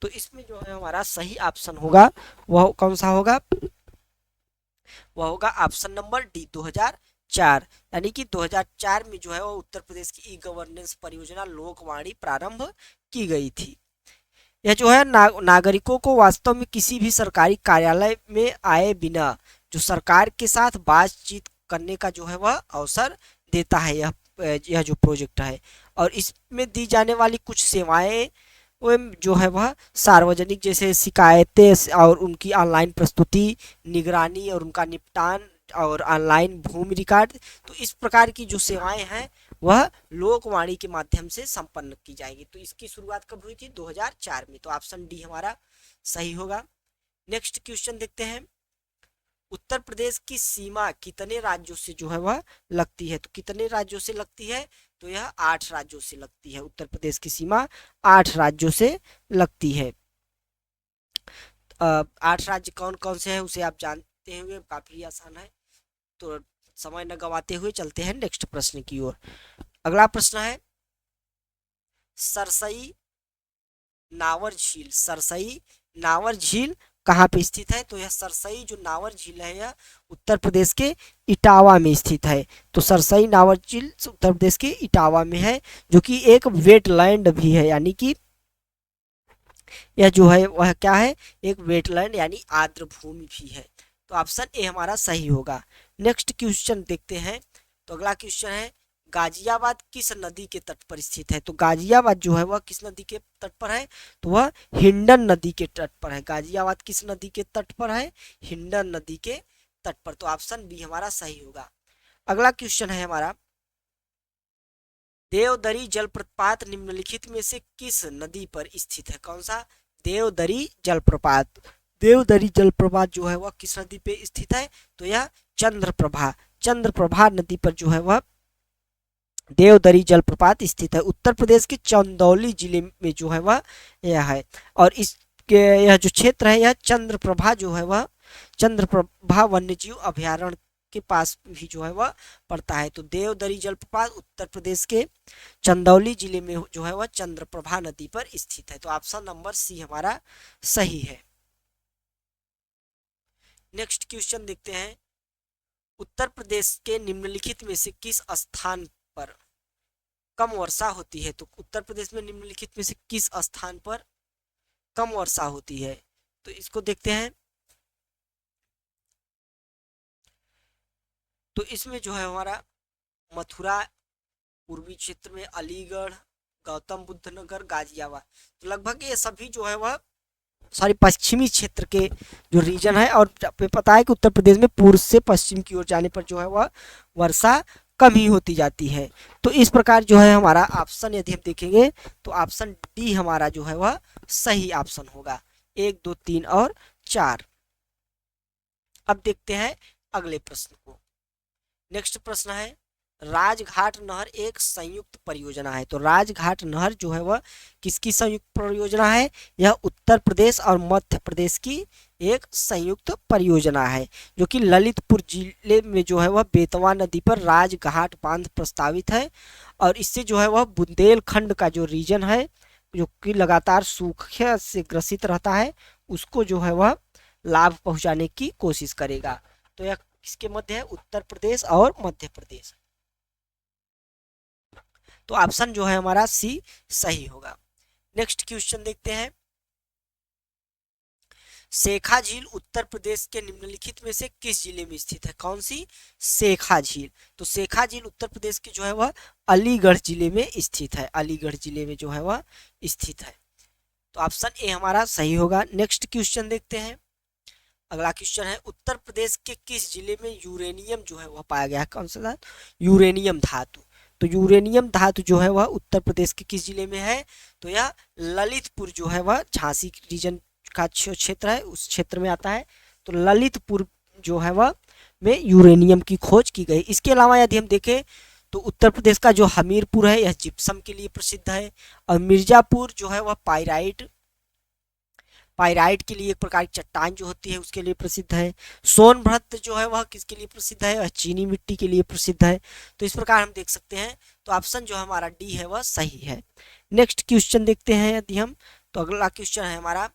तो इसमें जो है हमारा सही ऑप्शन होगा वह कौन सा होगा? वह होगा ऑप्शन नंबर डी, 2004। यानी कि 2004 में जो है वो उत्तर प्रदेश की ई गवर्नेंस परियोजना लोकवाणी प्रारंभ की गई थी। यह जो है नागरिकों को वास्तव में किसी भी सरकारी कार्यालय में आए बिना जो सरकार के साथ बातचीत करने का जो है वह अवसर देता है यह जो प्रोजेक्ट है। और इसमें दी जाने वाली कुछ सेवाएं वो जो है वह सार्वजनिक, जैसे शिकायतें और उनकी ऑनलाइन प्रस्तुति, निगरानी और उनका निपटान और ऑनलाइन भूमि रिकॉर्ड। तो इस प्रकार की जो सेवाएं हैं वह लोकवाणी के माध्यम से संपन्न की जाएगी। तो इसकी शुरुआत कब हुई थी? 2004 में। तो ऑप्शन डी हमारा सही होगा। नेक्स्ट क्वेश्चन देखते हैं, उत्तर प्रदेश की सीमा कितने राज्यों से जो है वह लगती है? तो कितने राज्यों से लगती है? तो यह 8 राज्यों से लगती है। उत्तर प्रदेश की सीमा 8 राज्यों से लगती है। 8 राज्य कौन कौन से हैं उसे आप जानते हुए काफी आसान है। तो समय न गवाते हुए चलते हैं नेक्स्ट प्रश्न की ओर। अगला प्रश्न है, सरसई नावर झील। सरसई नावर झील कहाँ पे स्थित है? तो यह सरसई जो नावर झील है यह उत्तर प्रदेश के इटावा में स्थित है। तो सरसई नावर झील उत्तर प्रदेश के इटावा में है, जो कि एक वेटलैंड भी है। यानी कि यह जो है वह क्या है? एक वेटलैंड यानी आर्द्र भूमि भी है। तो ऑप्शन ए हमारा सही होगा। नेक्स्ट क्वेश्चन देखते हैं। तो अगला क्वेश्चन है, गाजियाबाद किस नदी के तट पर स्थित है? तो गाजियाबाद जो है वह किस नदी के तट पर है? तो वह हिंडन नदी के तट पर है। गाजियाबाद किस नदी के तट पर है? हिंडन नदी के तट पर। तो ऑप्शन बी हमारा सही होगा। अगला क्वेश्चन है हमारा, देवदरी जलप्रपात निम्नलिखित में से किस नदी पर स्थित है? कौन सा? देवदरी जलप्रपात। देवदरी जलप्रपात जो है वह किस नदी पे स्थित है? तो यह चंद्रप्रभा, चंद्रप्रभा नदी पर जो है वह देवदरी जलप्रपात स्थित है। उत्तर प्रदेश के चंदौली जिले में जो है वह यह है। और इसके यह जो क्षेत्र है यह चंद्रप्रभा जो है वह चंद्रप्रभा वन्यजीव अभयारण्य के पास भी जो है वह पड़ता है। तो देवदरी जलप्रपात उत्तर प्रदेश के चंदौली जिले में जो है वह चंद्रप्रभा नदी पर स्थित है। तो ऑप्शन नंबर सी हमारा सही है। नेक्स्ट क्वेश्चन देखते हैं, उत्तर प्रदेश के निम्नलिखित में से किस स्थान पर कम वर्षा होती है? तो उत्तर प्रदेश में निम्नलिखित में से किस स्थान पर कम वर्षा होती है? तो इसको देखते हैं। तो इसमें जो है हमारा मथुरा, पूर्वी क्षेत्र में अलीगढ़, गौतम बुद्ध नगर, गाजियाबाद। तो लगभग ये सभी जो है वह सॉरी पश्चिमी क्षेत्र के जो रीजन है। और पता है कि उत्तर प्रदेश में पूर्व से पश्चिम की ओर जाने पर जो है वह वर्षा कम ही होती जाती है। तो इस प्रकार जो है हमारा ऑप्शन यदि हम देखेंगे तो ऑप्शन डी हमारा जो है वह सही ऑप्शन होगा। 1, 2, 3 और 4। अब देखते हैं अगले प्रश्न को। नेक्स्ट प्रश्न है, राजघाट नहर एक संयुक्त परियोजना है। तो राजघाट नहर जो है वह किसकी संयुक्त परियोजना है? यह उत्तर प्रदेश और मध्य प्रदेश की एक संयुक्त परियोजना है, जो कि ललितपुर जिले में जो है वह बेतवा नदी पर राजघाट बांध प्रस्तावित है। और इससे जो है वह बुंदेलखंड का जो रीजन है, जो कि लगातार सूखे से ग्रसित रहता है, उसको जो है वह लाभ पहुंचाने की कोशिश करेगा। तो यह किसके मध्य है? उत्तर प्रदेश और मध्य प्रदेश। तो ऑप्शन जो है हमारा सी सही होगा। नेक्स्ट क्वेश्चन देखते हैं। शेखा झील उत्तर प्रदेश के निम्नलिखित में से किस जिले में स्थित है? कौन सी? शेखा झील। तो शेखा झील उत्तर प्रदेश की जो है वह अलीगढ़ जिले में स्थित है। अलीगढ़ जिले में जो है वह स्थित है। तो ऑप्शन ए हमारा सही होगा। नेक्स्ट क्वेश्चन देखते हैं। अगला क्वेश्चन है, उत्तर प्रदेश के किस जिले में यूरेनियम जो है वह पाया गया है? कौन सा धातु? यूरेनियम धातु। तो यूरेनियम धातु जो है वह उत्तर प्रदेश के किस जिले में है? तो यह ललितपुर जो है वह झांसी रीजन का क्षेत्र है, उस क्षेत्र में आता है। तो ललितपुर जो है वह में यूरेनियम की खोज की गई। इसके अलावा यदि हम देखें तो उत्तर प्रदेश का जो हमीरपुर है यह जिप्सम के लिए प्रसिद्ध है, और मिर्जापुर जो है वह पाइराइट के लिए एक प्रकार की चट्टान जो होती है उसके लिए प्रसिद्ध है। सोनभद्र जो है वह किसके लिए प्रसिद्ध है? वह चीनी मिट्टी के लिए प्रसिद्ध है। तो इस प्रकार हम देख सकते हैं। तो ऑप्शन जो हमारा डी है वह सही है। नेक्स्ट क्वेश्चन देखते हैं यदि हम, तो अगला क्वेश्चन है हमारा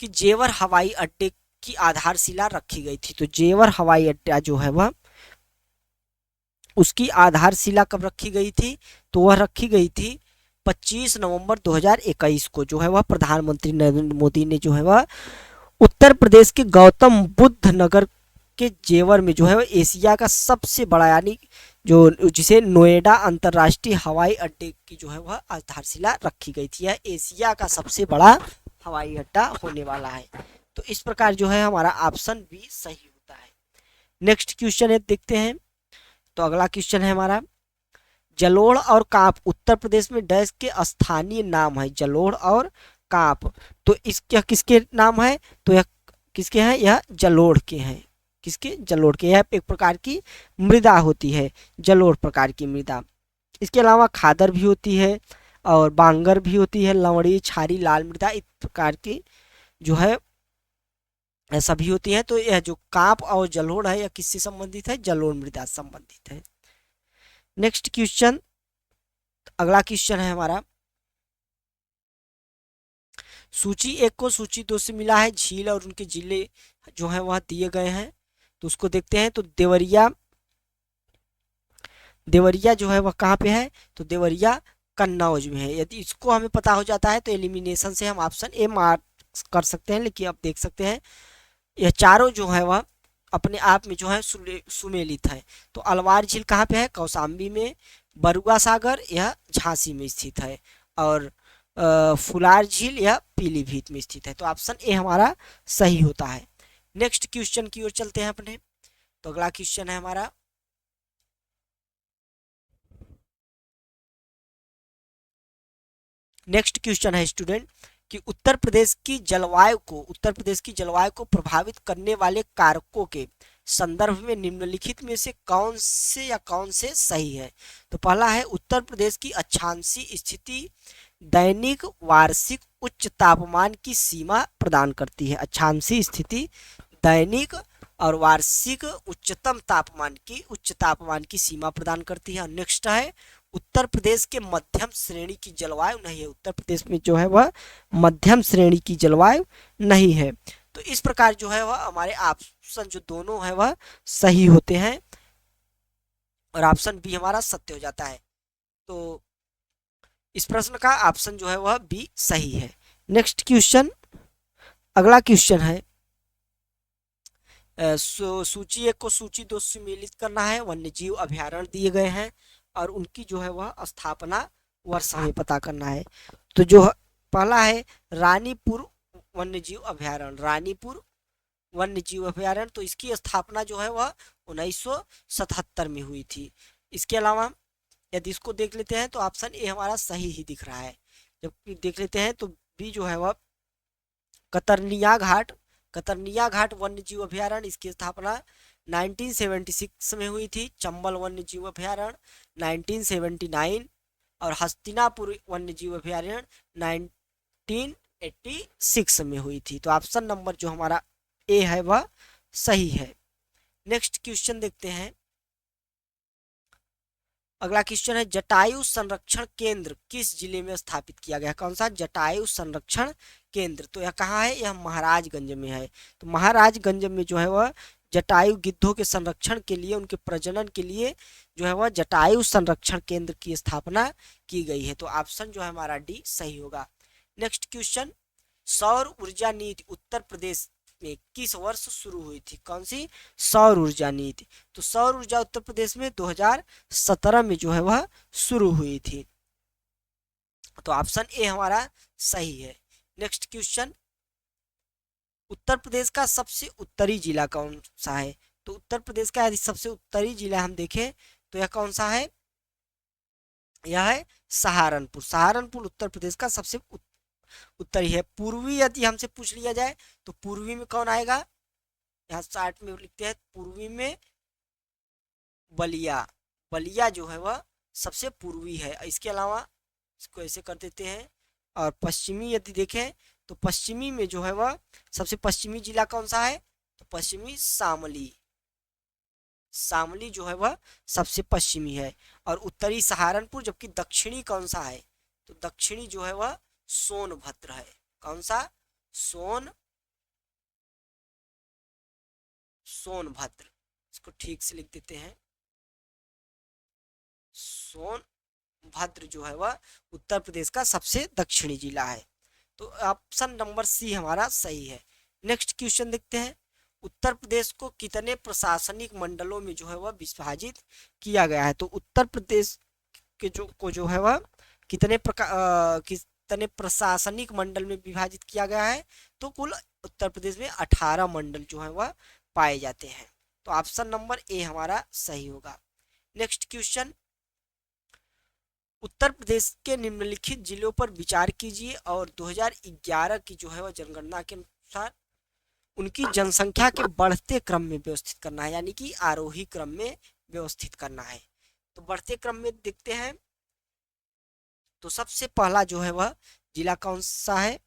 कि जेवर हवाई अड्डे की आधारशिला रखी गई थी। तो जेवर हवाई अड्डा जो है वह, उसकी आधारशिला कब रखी गई थी? तो वह रखी गई थी 25 नवंबर 2021 को, जो है वह प्रधानमंत्री नरेंद्र मोदी ने जो है वह उत्तर प्रदेश के गौतम बुद्ध नगर के जेवर में जो है वह एशिया का सबसे बड़ा, यानी जो जिसे नोएडा अंतर्राष्ट्रीय हवाई अड्डे की जो है वह आधारशिला रखी गई थी। यह एशिया का सबसे बड़ा हवाई अड्डा होने वाला है। तो इस प्रकार जो है हमारा ऑप्शन बी सही होता है। नेक्स्ट क्वेश्चन है देखते हैं। तो अगला क्वेश्चन है हमारा, जलोढ़ और कांप उत्तर प्रदेश में डैश के स्थानीय नाम है। जलोढ़ और कांप, तो इसके किसके नाम है? तो यह किसके हैं? यह जलोढ़ के हैं। किसके? जलोढ़ के। यह एक प्रकार की मृदा होती है, जलोढ़ प्रकार की मृदा। इसके अलावा खादर भी होती है और बांगर भी होती है, लवड़ी, छारी, लाल मृदा, इस प्रकार की जो है ऐसा भी होती है। तो यह जो कांप और जलोढ़ है यह किससे संबंधित है? जलोढ़ मृदा से संबंधित है। नेक्स्ट क्वेश्चन, अगला क्वेश्चन है हमारा, सूची 1 को सूची 2 से मिला है। झील और उनके जिले जो है वह दिए गए हैं, तो उसको देखते हैं। तो देवरिया जो है वह कहाँ पे है? तो देवरिया कन्नौज में है। यदि इसको हमें पता हो जाता है तो एलिमिनेशन से हम ऑप्शन ए मार्क कर सकते हैं। लेकिन आप देख सकते हैं यह चारों जो है वह अपने आप में जो है सुमेलित है। तो अलवार झील कहाँ पे है? कौशाम्बी में। बरुआ सागर यह झांसी में स्थित है, और फुलार झील यह पीलीभीत में स्थित है। तो ऑप्शन ए हमारा सही होता है। नेक्स्ट क्वेश्चन की ओर चलते हैं अपने। तो अगला क्वेश्चन है हमारा, नेक्स्ट क्वेश्चन है स्टूडेंट कि उत्तर प्रदेश की जलवायु को प्रभावित करने वाले कारकों के संदर्भ में निम्नलिखित में से कौन से सही है? तो पहला है, उत्तर प्रदेश की अक्षांशीय स्थिति दैनिक वार्षिक उच्च तापमान की सीमा प्रदान करती है। अक्षांशीय स्थिति दैनिक और वार्षिक उच्च तापमान की सीमा प्रदान करती है। नेक्स्ट है, उत्तर प्रदेश के मध्यम श्रेणी की जलवायु नहीं है। उत्तर प्रदेश में जो है वह मध्यम श्रेणी की जलवायु नहीं है। तो इस प्रकार जो है वह हमारे ऑप्शन जो दोनों है वह सही होते हैं, और ऑप्शन बी हमारा सत्य हो जाता है। तो इस प्रश्न का ऑप्शन जो है वह बी सही है। नेक्स्ट क्वेश्चन, अगला क्वेश्चन है, सूची 1 को सूची 2 से मिलित करना है। वन्य जीव अभ्यारण्य दिए गए हैं और उनकी जो है वह स्थापना वर्ष हमें पता करना है। तो जो पहला है रानीपुर वन्य जीव अभ्यारण्य, तो इसकी स्थापना जो है वह 1977 में हुई थी। इसके अलावा यदि इसको देख लेते हैं तो ऑप्शन ए हमारा सही ही दिख रहा है। जब देख लेते हैं तो बी जो है वह कतरनिया घाट वन्य जीव अभ्यारण्य, इसकी स्थापना 1976 में हुई थी चंबल वन्य जीव अभयारण्य, 1979, और हस्तिनापुर वन्य जीव अभयारण्य 1986 में हुई थी। तो ऑप्शन नंबर जो हमारा ए है वह सही है। नेक्स्ट क्वेश्चन देखते हैं। अगला क्वेश्चन है, जटायु संरक्षण केंद्र किस जिले में स्थापित किया गया? कौन सा जटायु संरक्षण केंद्र? तो यह कहाँ है? यह महाराजगंज में है। तो महाराजगंज में जो है वह जटायु गिद्धों के संरक्षण के लिए, उनके प्रजनन के लिए जो है वह जटायु संरक्षण केंद्र की स्थापना की गई है। तो ऑप्शन जो है हमारा डी सही होगा। नेक्स्ट क्वेश्चन, सौर ऊर्जा नीति उत्तर प्रदेश में किस वर्ष शुरू हुई थी? कौन सी? सौर ऊर्जा नीति। तो सौर ऊर्जा उत्तर प्रदेश में 2017 में जो है वह शुरू हुई थी। तो ऑप्शन ए हमारा सही है। नेक्स्ट क्वेश्चन, उत्तर प्रदेश का सबसे उत्तरी जिला कौन सा है? तो उत्तर प्रदेश का यदि सबसे उत्तरी जिला हम देखें तो यह कौन सा है? यह है सहारनपुर। सहारनपुर उत्तर प्रदेश का सबसे उत्तरी है। पूर्वी यदि हमसे पूछ लिया जाए तो पूर्वी में कौन आएगा? यहाँ चार्ट में लिखते हैं, पूर्वी में बलिया। बलिया जो है वह सबसे पूर्वी है। इसके अलावा इसको ऐसे कर देते हैं। और पश्चिमी यदि देखें तो पश्चिमी में जो है वह सबसे पश्चिमी जिला कौन सा है? तो पश्चिमी शामली। शामली जो है वह सबसे पश्चिमी है। और उत्तरी सहारनपुर, जबकि दक्षिणी कौन सा है? तो दक्षिणी जो है वह सोनभद्र है। कौन सा? सोनभद्र। इसको ठीक से लिख देते हैं, सोनभद्र जो है वह उत्तर प्रदेश का सबसे दक्षिणी जिला है। तो ऑप्शन नंबर सी हमारा सही है। नेक्स्ट क्वेश्चन देखते हैं, उत्तर प्रदेश को कितने प्रशासनिक मंडलों में जो है वह विभाजित किया गया है? तो उत्तर प्रदेश के जो है वह कितने प्रशासनिक मंडल में विभाजित किया गया है? तो कुल उत्तर प्रदेश में 18 मंडल जो है वह पाए जाते हैं। तो ऑप्शन नंबर ए हमारा सही होगा। नेक्स्ट क्वेश्चन, उत्तर प्रदेश के निम्नलिखित जिलों पर विचार कीजिए और 2011 की जो है वह जनगणना के अनुसार उनकी जनसंख्या के बढ़ते क्रम में व्यवस्थित करना है, यानी कि आरोही क्रम में व्यवस्थित करना है। तो बढ़ते क्रम में देखते हैं तो सबसे पहला जो है वह जिला कौन सा है?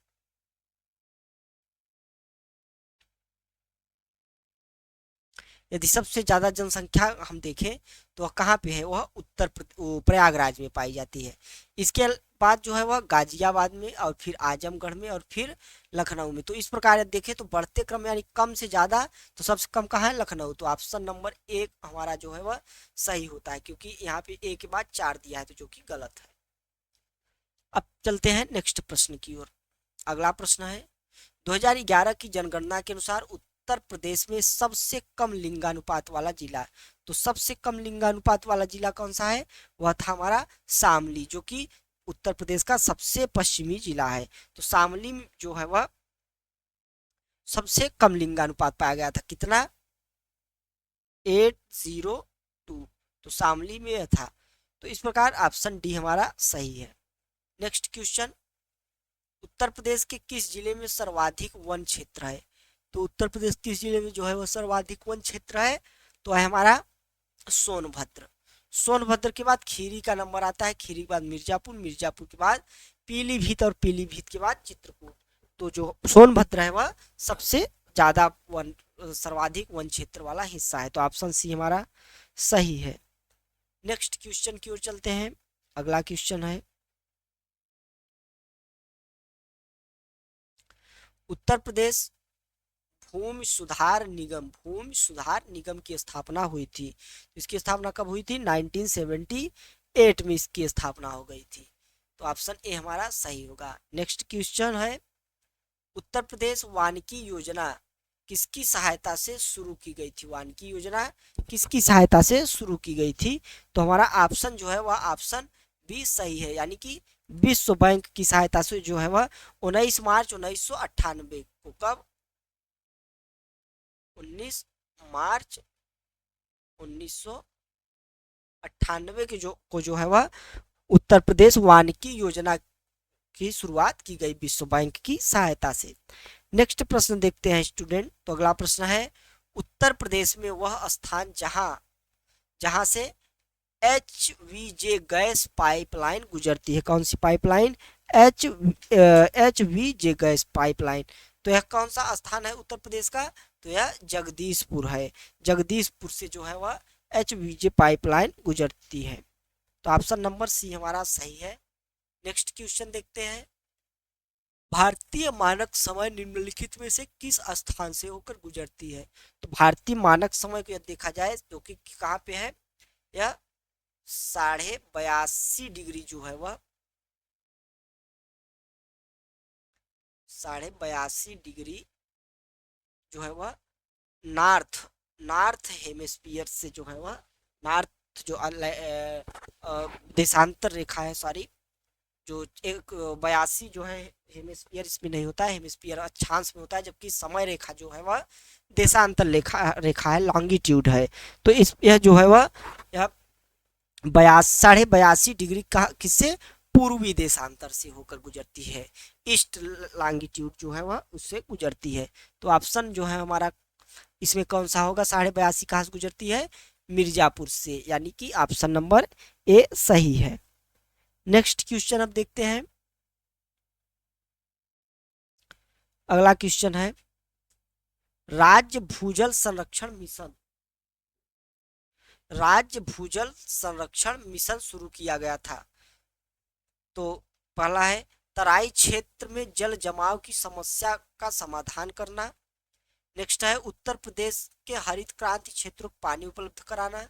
यदि सबसे ज्यादा जनसंख्या हम देखें तो वह कहाँ पे है? वह प्रयागराज में पाई जाती है। इसके बाद जो है वह गाजियाबाद में, और फिर आजमगढ़ में, और फिर लखनऊ में। तो इस प्रकार देखें तो बढ़ते क्रम यानी कम से ज्यादा, तो सबसे कम कहाँ है? लखनऊ। तो ऑप्शन नंबर एक हमारा जो है वह सही होता है, क्योंकि यहाँ पे ए के बाद 4 दिया है, तो जो कि गलत है। अब चलते हैं नेक्स्ट प्रश्न की ओर। अगला प्रश्न है, 2011 की जनगणना के अनुसार उत्तर प्रदेश में सबसे कम लिंगानुपात वाला जिला। तो सबसे कम लिंगानुपात वाला जिला कौन सा है? वह था हमारा शामली, जो कि उत्तर प्रदेश का सबसे पश्चिमी जिला है। तो शामली जो है वह सबसे कम लिंगानुपात पाया गया था। कितना? 802। तो शामली में था। तो इस प्रकार ऑप्शन डी हमारा सही है। नेक्स्ट क्वेश्चन, उत्तर प्रदेश के किस जिले में सर्वाधिक वन क्षेत्र है? तो उत्तर प्रदेश किस जिले में जो है वह सर्वाधिक वन क्षेत्र है? तो है हमारा सोनभद्र। सोनभद्र के बाद खीरी का नंबर आता है, खीरी के बाद मिर्जापुर, मिर्जापुर के बाद पीलीभीत, और पीलीभीत के बाद चित्रकूट। तो जो सोनभद्र है वह सबसे ज्यादा सर्वाधिक वन क्षेत्र वाला हिस्सा है। तो ऑप्शन सी हमारा सही है। नेक्स्ट क्वेश्चन की ओर चलते हैं। अगला क्वेश्चन है, उत्तर प्रदेश भूमि सुधार निगम की स्थापना हुई थी। इसकी स्थापना कब हुई थी? 1978 में इसकी स्थापना हो गई थी। तो ऑप्शन ए हमारा सही होगा। नेक्स्ट क्वेश्चन है, उत्तर प्रदेश वानिकी योजना किसकी सहायता से शुरू की गई थी? वानिकी योजना किसकी सहायता से शुरू की गई थी? तो हमारा ऑप्शन जो है वह ऑप्शन बी सही है, यानी कि विश्व बैंक की सहायता से जो है वह 19 मार्च 1998 को, कब? 19 मार्च 1998 के जो है वह उत्तर प्रदेश वानिकी योजना की शुरुआत की गई विश्व बैंक की सहायता से। नेक्स्ट प्रश्न देखते हैं स्टूडेंट। तो अगला प्रश्न है, उत्तर प्रदेश में वह स्थान जहां से HVJ गैस पाइपलाइन गुजरती है। कौन सी पाइपलाइन? HVJ gas pipeline. तो यह कौन सा स्थान है उत्तर प्रदेश का? तो यह जगदीशपुर है। जगदीशपुर से जो है वह HVJ पाइपलाइन गुजरती है। तो ऑप्शन नंबर सी हमारा सही है। नेक्स्ट क्वेश्चन देखते हैं। भारतीय मानक समय निम्नलिखित में से किस स्थान से होकर गुजरती है? तो भारतीय मानक समय को यदि देखा जाए जो कि कहाँ पे है, यह 82.5 डिग्री जो है वह 82.5 डिग्री जो है वह नॉर्थ हेमिस्फीयर से जो है वह नॉर्थ जो देशांतर रेखा है, सॉरी, जो एक 82 जो है हेमिस्फीयर इसमें नहीं होता है, हेमिस्फीयर अक्षांश में होता है, जबकि समय रेखा जो है वह देशांतर रेखा है, लॉन्गिट्यूड है। तो यह जो है वह यह 82.5 डिग्री का किससे? पूर्वी देशांतर से होकर गुजरती है। ईस्ट लॉन्गिट्यूड जो है वह उससे गुजरती है। तो ऑप्शन जो है हमारा इसमें कौन सा होगा? 82.5 कहाँ से गुजरती है? मिर्जापुर से, यानी कि ऑप्शन नंबर ए सही है। नेक्स्ट क्वेश्चन अब देखते हैं। अगला क्वेश्चन है, राज्य भूजल संरक्षण मिशन शुरू किया गया था। तो पहला है तराई क्षेत्र में जल जमाव की समस्या का समाधान करना। नेक्स्ट है उत्तर प्रदेश के हरित क्रांति क्षेत्रों को पानी उपलब्ध कराना।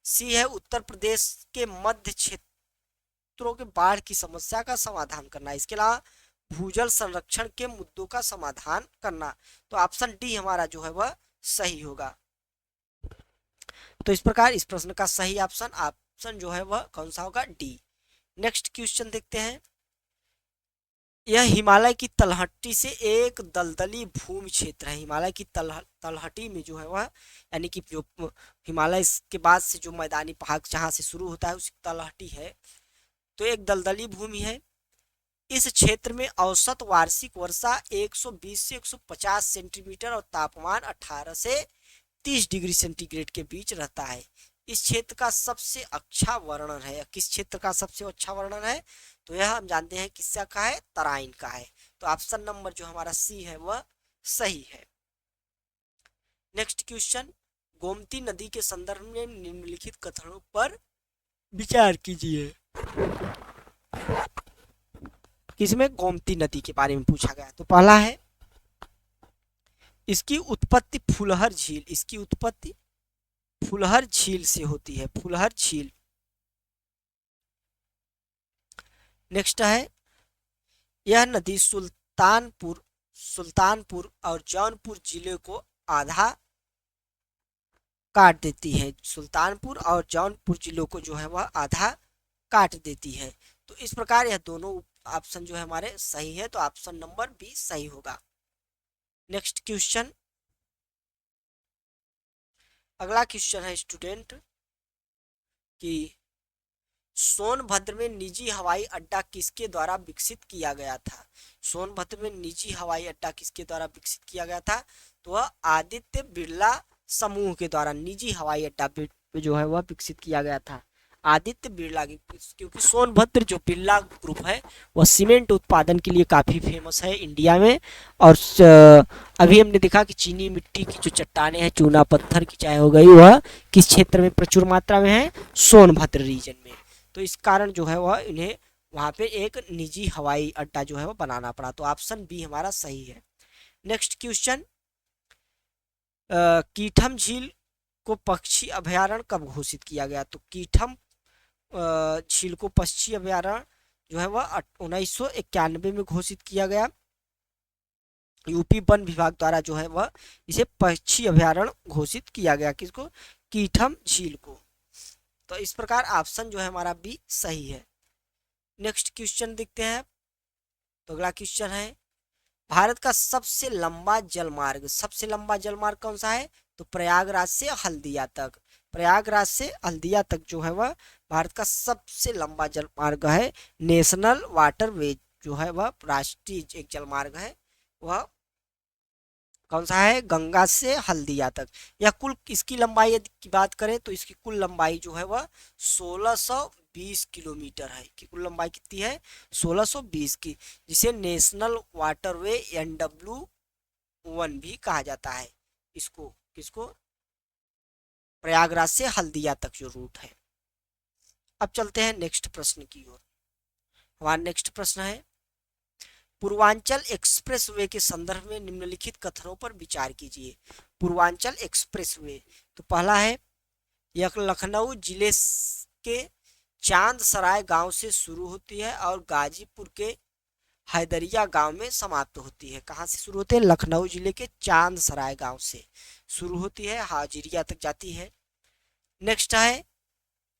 सी है उत्तर प्रदेश के मध्य क्षेत्रों के बाढ़ की समस्या का समाधान करना। इसके अलावा भूजल संरक्षण के मुद्दों का समाधान करना। तो ऑप्शन डी हमारा जो है वह सही होगा। तो इस प्रकार इस प्रश्न का सही ऑप्शन जो है वह कौन सा होगा? डी। नेक्स्ट क्वेश्चन देखते हैं। यह हिमालय की तलहटी से एक दलदली भूमि क्षेत्र है। हिमालय की तलहटी में जो है वह, यानी कि जो हिमालय के बाद से जो मैदानी पहाड़ जहाँ से शुरू होता है उसकी तलहटी है, तो एक दलदली भूमि है। इस क्षेत्र में औसत वार्षिक वर्षा 120 से 150 सेंटीमीटर और तापमान 18 से 30 डिग्री सेंटीग्रेड के बीच रहता है। इस क्षेत्र का सबसे अच्छा वर्णन है। किस क्षेत्र का सबसे अच्छा वर्णन है? तो यह हम जानते हैं किसका का है? तराइन का है। तो ऑप्शन नंबर जो हमारा सी है वह सही है। नेक्स्ट क्वेश्चन, गोमती नदी के संदर्भ में निम्नलिखित कथनों पर विचार कीजिए। किसमें? गोमती नदी के बारे में पूछा गया। तो पहला है इसकी उत्पत्ति फुलहर झील से होती है। फुलहर झील। नेक्स्ट है यह नदी सुल्तानपुर और जौनपुर जिले को आधा काट देती है। सुल्तानपुर और जौनपुर जिलों को जो है वह आधा काट देती है। तो इस प्रकार यह दोनों ऑप्शन जो है हमारे सही है। तो ऑप्शन नंबर बी सही होगा। नेक्स्ट क्वेश्चन, अगला क्वेश्चन है स्टूडेंट कि सोनभद्र में निजी हवाई अड्डा किसके द्वारा विकसित किया गया था? सोनभद्र में निजी हवाई अड्डा किसके द्वारा विकसित किया गया था? तो वह आदित्य बिरला समूह के द्वारा निजी हवाई अड्डा जो है वह विकसित किया गया था। आदित्य बिरला, क्योंकि सोनभद्र जो बिरला ग्रुप है वह सीमेंट उत्पादन के लिए काफ़ी फेमस है इंडिया में। और अभी हमने देखा कि चीनी मिट्टी की जो चट्टानें हैं, चूना पत्थर की चाय हो गई, वह किस क्षेत्र में प्रचुर मात्रा में है? सोनभद्र रीजन में। तो इस कारण जो है वह इन्हें वहाँ पे एक निजी हवाई अड्डा जो है वह बनाना पड़ा। तो ऑप्शन बी हमारा सही है। नेक्स्ट क्वेश्चन, कीठम झील को पक्षी अभयारण्य कब घोषित किया गया? तो कीठम झील को पक्षी अभयारण्य जो है वह 1991 में घोषित किया गया। यूपी वन विभाग द्वारा जो है वह इसे पक्षी अभयारण्य घोषित किया गया। किसको? कीठम झील को। तो इस प्रकार ऑप्शन जो है हमारा बी सही है। नेक्स्ट क्वेश्चन देखते हैं। तो अगला क्वेश्चन है, भारत का सबसे लंबा जलमार्ग कौन सा है? तो प्रयागराज से हल्दिया तक जो है वह भारत का सबसे लंबा जलमार्ग है। नेशनल वाटरवे जो है वह राष्ट्रीय एक जलमार्ग है, वह कौन सा है, गंगा से हल्दिया तक। या कुल इसकी लंबाई यदि की बात करें तो इसकी कुल लंबाई जो है वह 1620 किलोमीटर है। कि कुल लंबाई कितनी है, 1620 की, जिसे नेशनल वाटरवे NW1 भी कहा जाता है इसको। किसको, प्रयागराज से हल्दिया तक जो रूट है। अब चलते हैं नेक्स्ट प्रश्न की ओर। हमारा नेक्स्ट प्रश्न है, पूर्वांचल एक्सप्रेसवे के संदर्भ में निम्नलिखित कथनों पर विचार कीजिए। पूर्वांचल एक्सप्रेसवे, तो पहला है, यह लखनऊ जिले के चांद सराय गांव से शुरू होती है और गाजीपुर के हैदरिया गांव में समाप्त होती है। कहाँ से शुरू होती है, लखनऊ जिले के चांद सराय गांव से शुरू होती है, हाजिरिया तक जाती है। नेक्स्ट है,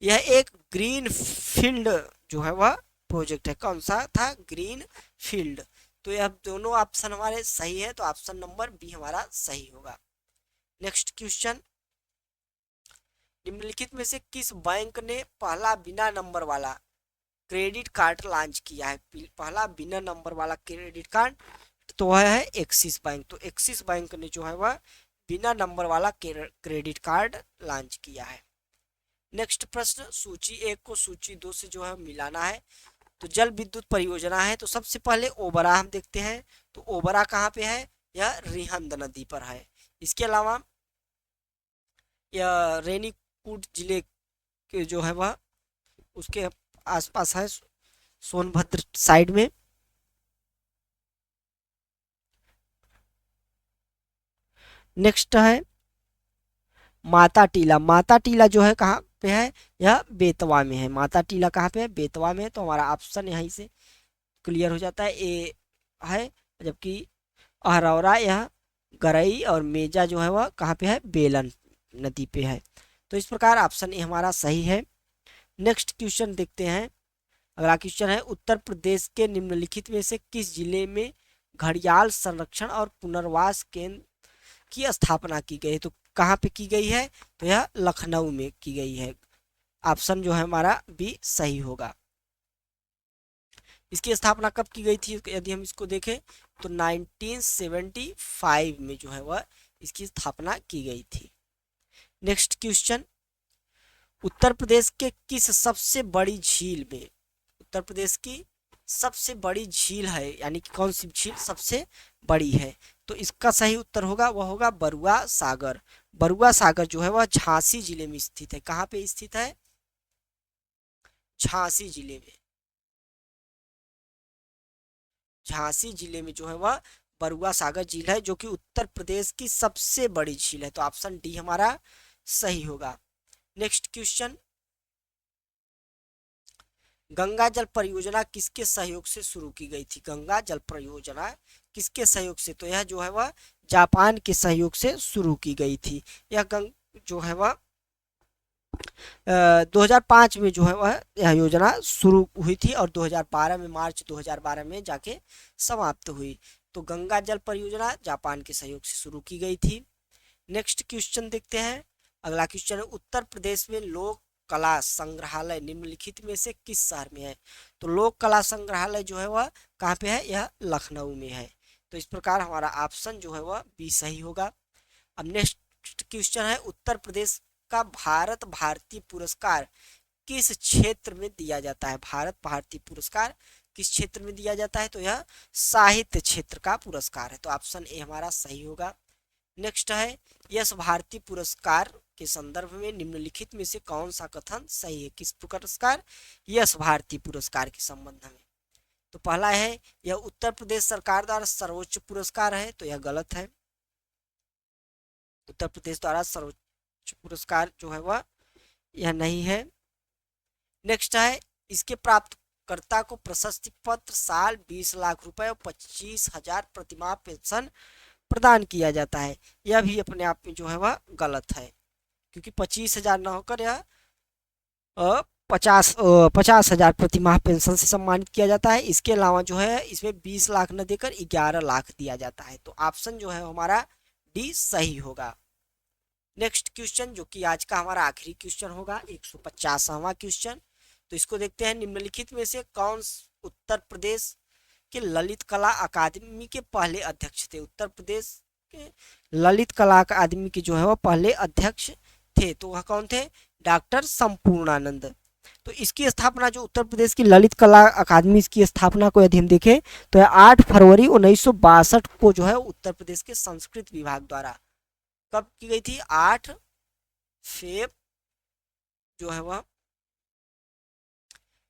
यह एक ग्रीन फील्ड जो है वह प्रोजेक्ट है। कौन सा था, ग्रीन फील्ड। तो यह दोनों ऑप्शन हमारे सही है, तो ऑप्शन नंबर बी हमारा सही होगा। नेक्स्ट क्वेश्चन, निम्नलिखित में से किस बैंक ने पहला बिना नंबर वाला क्रेडिट कार्ड लॉन्च किया है। पहला बिना नंबर वाला क्रेडिट कार्ड, तो वह है एक्सिस बैंक। तो एक्सिस बैंक ने जो है वह बिना नंबर वाला क्रेडिट कार्ड लॉन्च किया है। नेक्स्ट प्रश्न, सूची 1 को सूची 2 से जो है मिलाना है। तो जल विद्युत परियोजना है, तो सबसे पहले ओबरा हम देखते हैं। तो ओबरा कहाँ पे है, यह रिहंद नदी पर है। इसके अलावा यह रेनीकूट जिले के जो है वह उसके आसपास है, सोनभद्र साइड में। नेक्स्ट है माता टीला। माता टीला जो है कहाँ पे है, यह बेतवा में है। माता टीला कहाँ पे है, बेतवा में है। तो हमारा ऑप्शन यहीं से क्लियर हो जाता है, ए है। जबकि अहरौरा, यह गरई और मेजा जो है वह कहाँ पे है, बेलन नदी पे है। तो इस प्रकार ऑप्शन ए हमारा सही है। नेक्स्ट क्वेश्चन देखते हैं। अगला क्वेश्चन है, उत्तर प्रदेश के निम्नलिखित में से किस जिले में घड़ियाल संरक्षण और पुनर्वास केंद्र की स्थापना की गई है। तो कहाँ पे की गई है, तो यह लखनऊ में की गई है। ऑप्शन जो है हमारा बी सही होगा। इसकी स्थापना कब की गई थी, यदि हम इसको देखें तो 1975 में जो है वह इसकी स्थापना की गई थी। नेक्स्ट क्वेश्चन, उत्तर प्रदेश के किस सबसे बड़ी झील में, उत्तर प्रदेश की सबसे बड़ी झील है, यानी कि कौन सी झील सबसे बड़ी है। तो इसका सही उत्तर होगा, वह होगा बरुआ सागर। बरुआ सागर जो है वह झांसी जिले में स्थित है। कहाँ पे स्थित है, झांसी जिले में। झांसी जिले में जो है वह बरुआ सागर झील है, जो कि उत्तर प्रदेश की सबसे बड़ी झील है। तो ऑप्शन डी हमारा सही होगा। नेक्स्ट क्वेश्चन, गंगा जल परियोजना किसके सहयोग से शुरू की गई थी। गंगा जल परियोजना किसके सहयोग से, तो यह जो है वह जापान के सहयोग से शुरू की गई थी। यह जो है वह 2005 में जो है वह यह योजना शुरू हुई थी और 2012 में, मार्च 2012 में जाके समाप्त हुई। तो गंगा जल परियोजना जापान के सहयोग से शुरू की गई थी। नेक्स्ट क्वेश्चन देखते हैं। अगला क्वेश्चन है, उत्तर प्रदेश में लोक कला संग्रहालय निम्नलिखित में से किस शहर में है। तो लोक कला संग्रहालय जो है वह कहाँ पे है, यह लखनऊ में है। तो इस प्रकार हमारा ऑप्शन जो है वह बी सही होगा। अब नेक्स्ट क्वेश्चन है, उत्तर प्रदेश का भारत भारती पुरस्कार किस क्षेत्र में दिया जाता है। भारत भारती पुरस्कार किस क्षेत्र में दिया जाता है, तो यह साहित्य क्षेत्र का पुरस्कार है। तो ऑप्शन ए हमारा सही होगा। नेक्स्ट है, यश भारती पुरस्कार के संदर्भ में निम्नलिखित में से कौन सा कथन सही है। किस पुरस्कार, यश भारती पुरस्कार के संबंध में। तो पहला है, यह उत्तर प्रदेश सरकार द्वारा सर्वोच्च पुरस्कार है। तो यह गलत है, उत्तर प्रदेश द्वारा सर्वोच्च पुरस्कार जो है वह यह नहीं है। नेक्स्ट है, इसके प्राप्तकर्ता को प्रशस्ति पत्र, साल 20 लाख रुपए और 25,000 प्रतिमाह पेंशन प्रदान किया जाता है। यह भी अपने आप में जो है वह गलत है, क्योंकि 25,000 न होकर यह 50,000 प्रतिमाह पेंशन से सम्मानित किया जाता है। इसके अलावा जो है इसमें 20 लाख न देकर 11 लाख दिया जाता है। तो ऑप्शन जो है हमारा डी सही होगा। नेक्स्ट क्वेश्चन, जो कि आज का हमारा आखिरी क्वेश्चन होगा, 150वां क्वेश्चन। तो इसको देखते हैं, निम्नलिखित में से कौन उत्तर प्रदेश के ललित कला अकादमी के पहले अध्यक्ष थे। उत्तर प्रदेश के ललित कला अकादमी के जो है वह पहले अध्यक्ष थे। तो वह कौन थे? डॉक्टर संपूर्णानंद। तो इसकी स्थापना जो उत्तर प्रदेश की ललित कला अकादमी, इसकी स्थापना को यदि हम देखें तो 8 फरवरी 1962 को जो है उत्तर प्रदेश के संस्कृत विभाग द्वारा कब की गई थी? 8 फेब जो है वह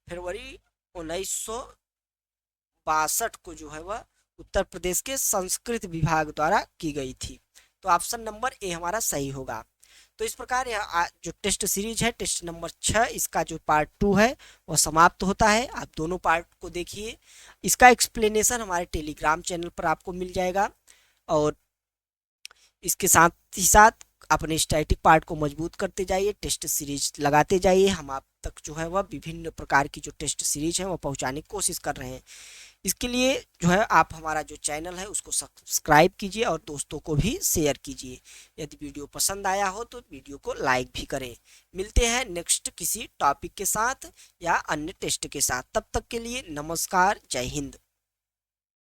फरवरी 1962 को जो है वह उत्तर प्रदेश के संस्कृत विभाग द्वारा की गई थी। तो ऑप्शन नंबर ए हमारा सही होगा। तो इस प्रकार यह जो टेस्ट सीरीज है, टेस्ट नंबर 6, इसका जो पार्ट 2 है वह समाप्त होता है। आप दोनों पार्ट को देखिए। इसका एक्सप्लेनेशन हमारे टेलीग्राम चैनल पर आपको मिल जाएगा और इसके साथ ही साथ अपने स्टैटिक पार्ट को मजबूत करते जाइए, टेस्ट सीरीज लगाते जाइए। हम आप तक जो है वह विभिन्न प्रकार की जो टेस्ट सीरीज है वह पहुंचाने की कोशिश कर रहे हैं। इसके लिए जो है आप हमारा जो चैनल है उसको सब्सक्राइब कीजिए और दोस्तों को भी शेयर कीजिए। यदि वीडियो पसंद आया हो तो वीडियो को लाइक भी करें। मिलते हैं नेक्स्ट किसी टॉपिक के साथ या अन्य टेस्ट के साथ। तब तक के लिए नमस्कार, जय हिंद।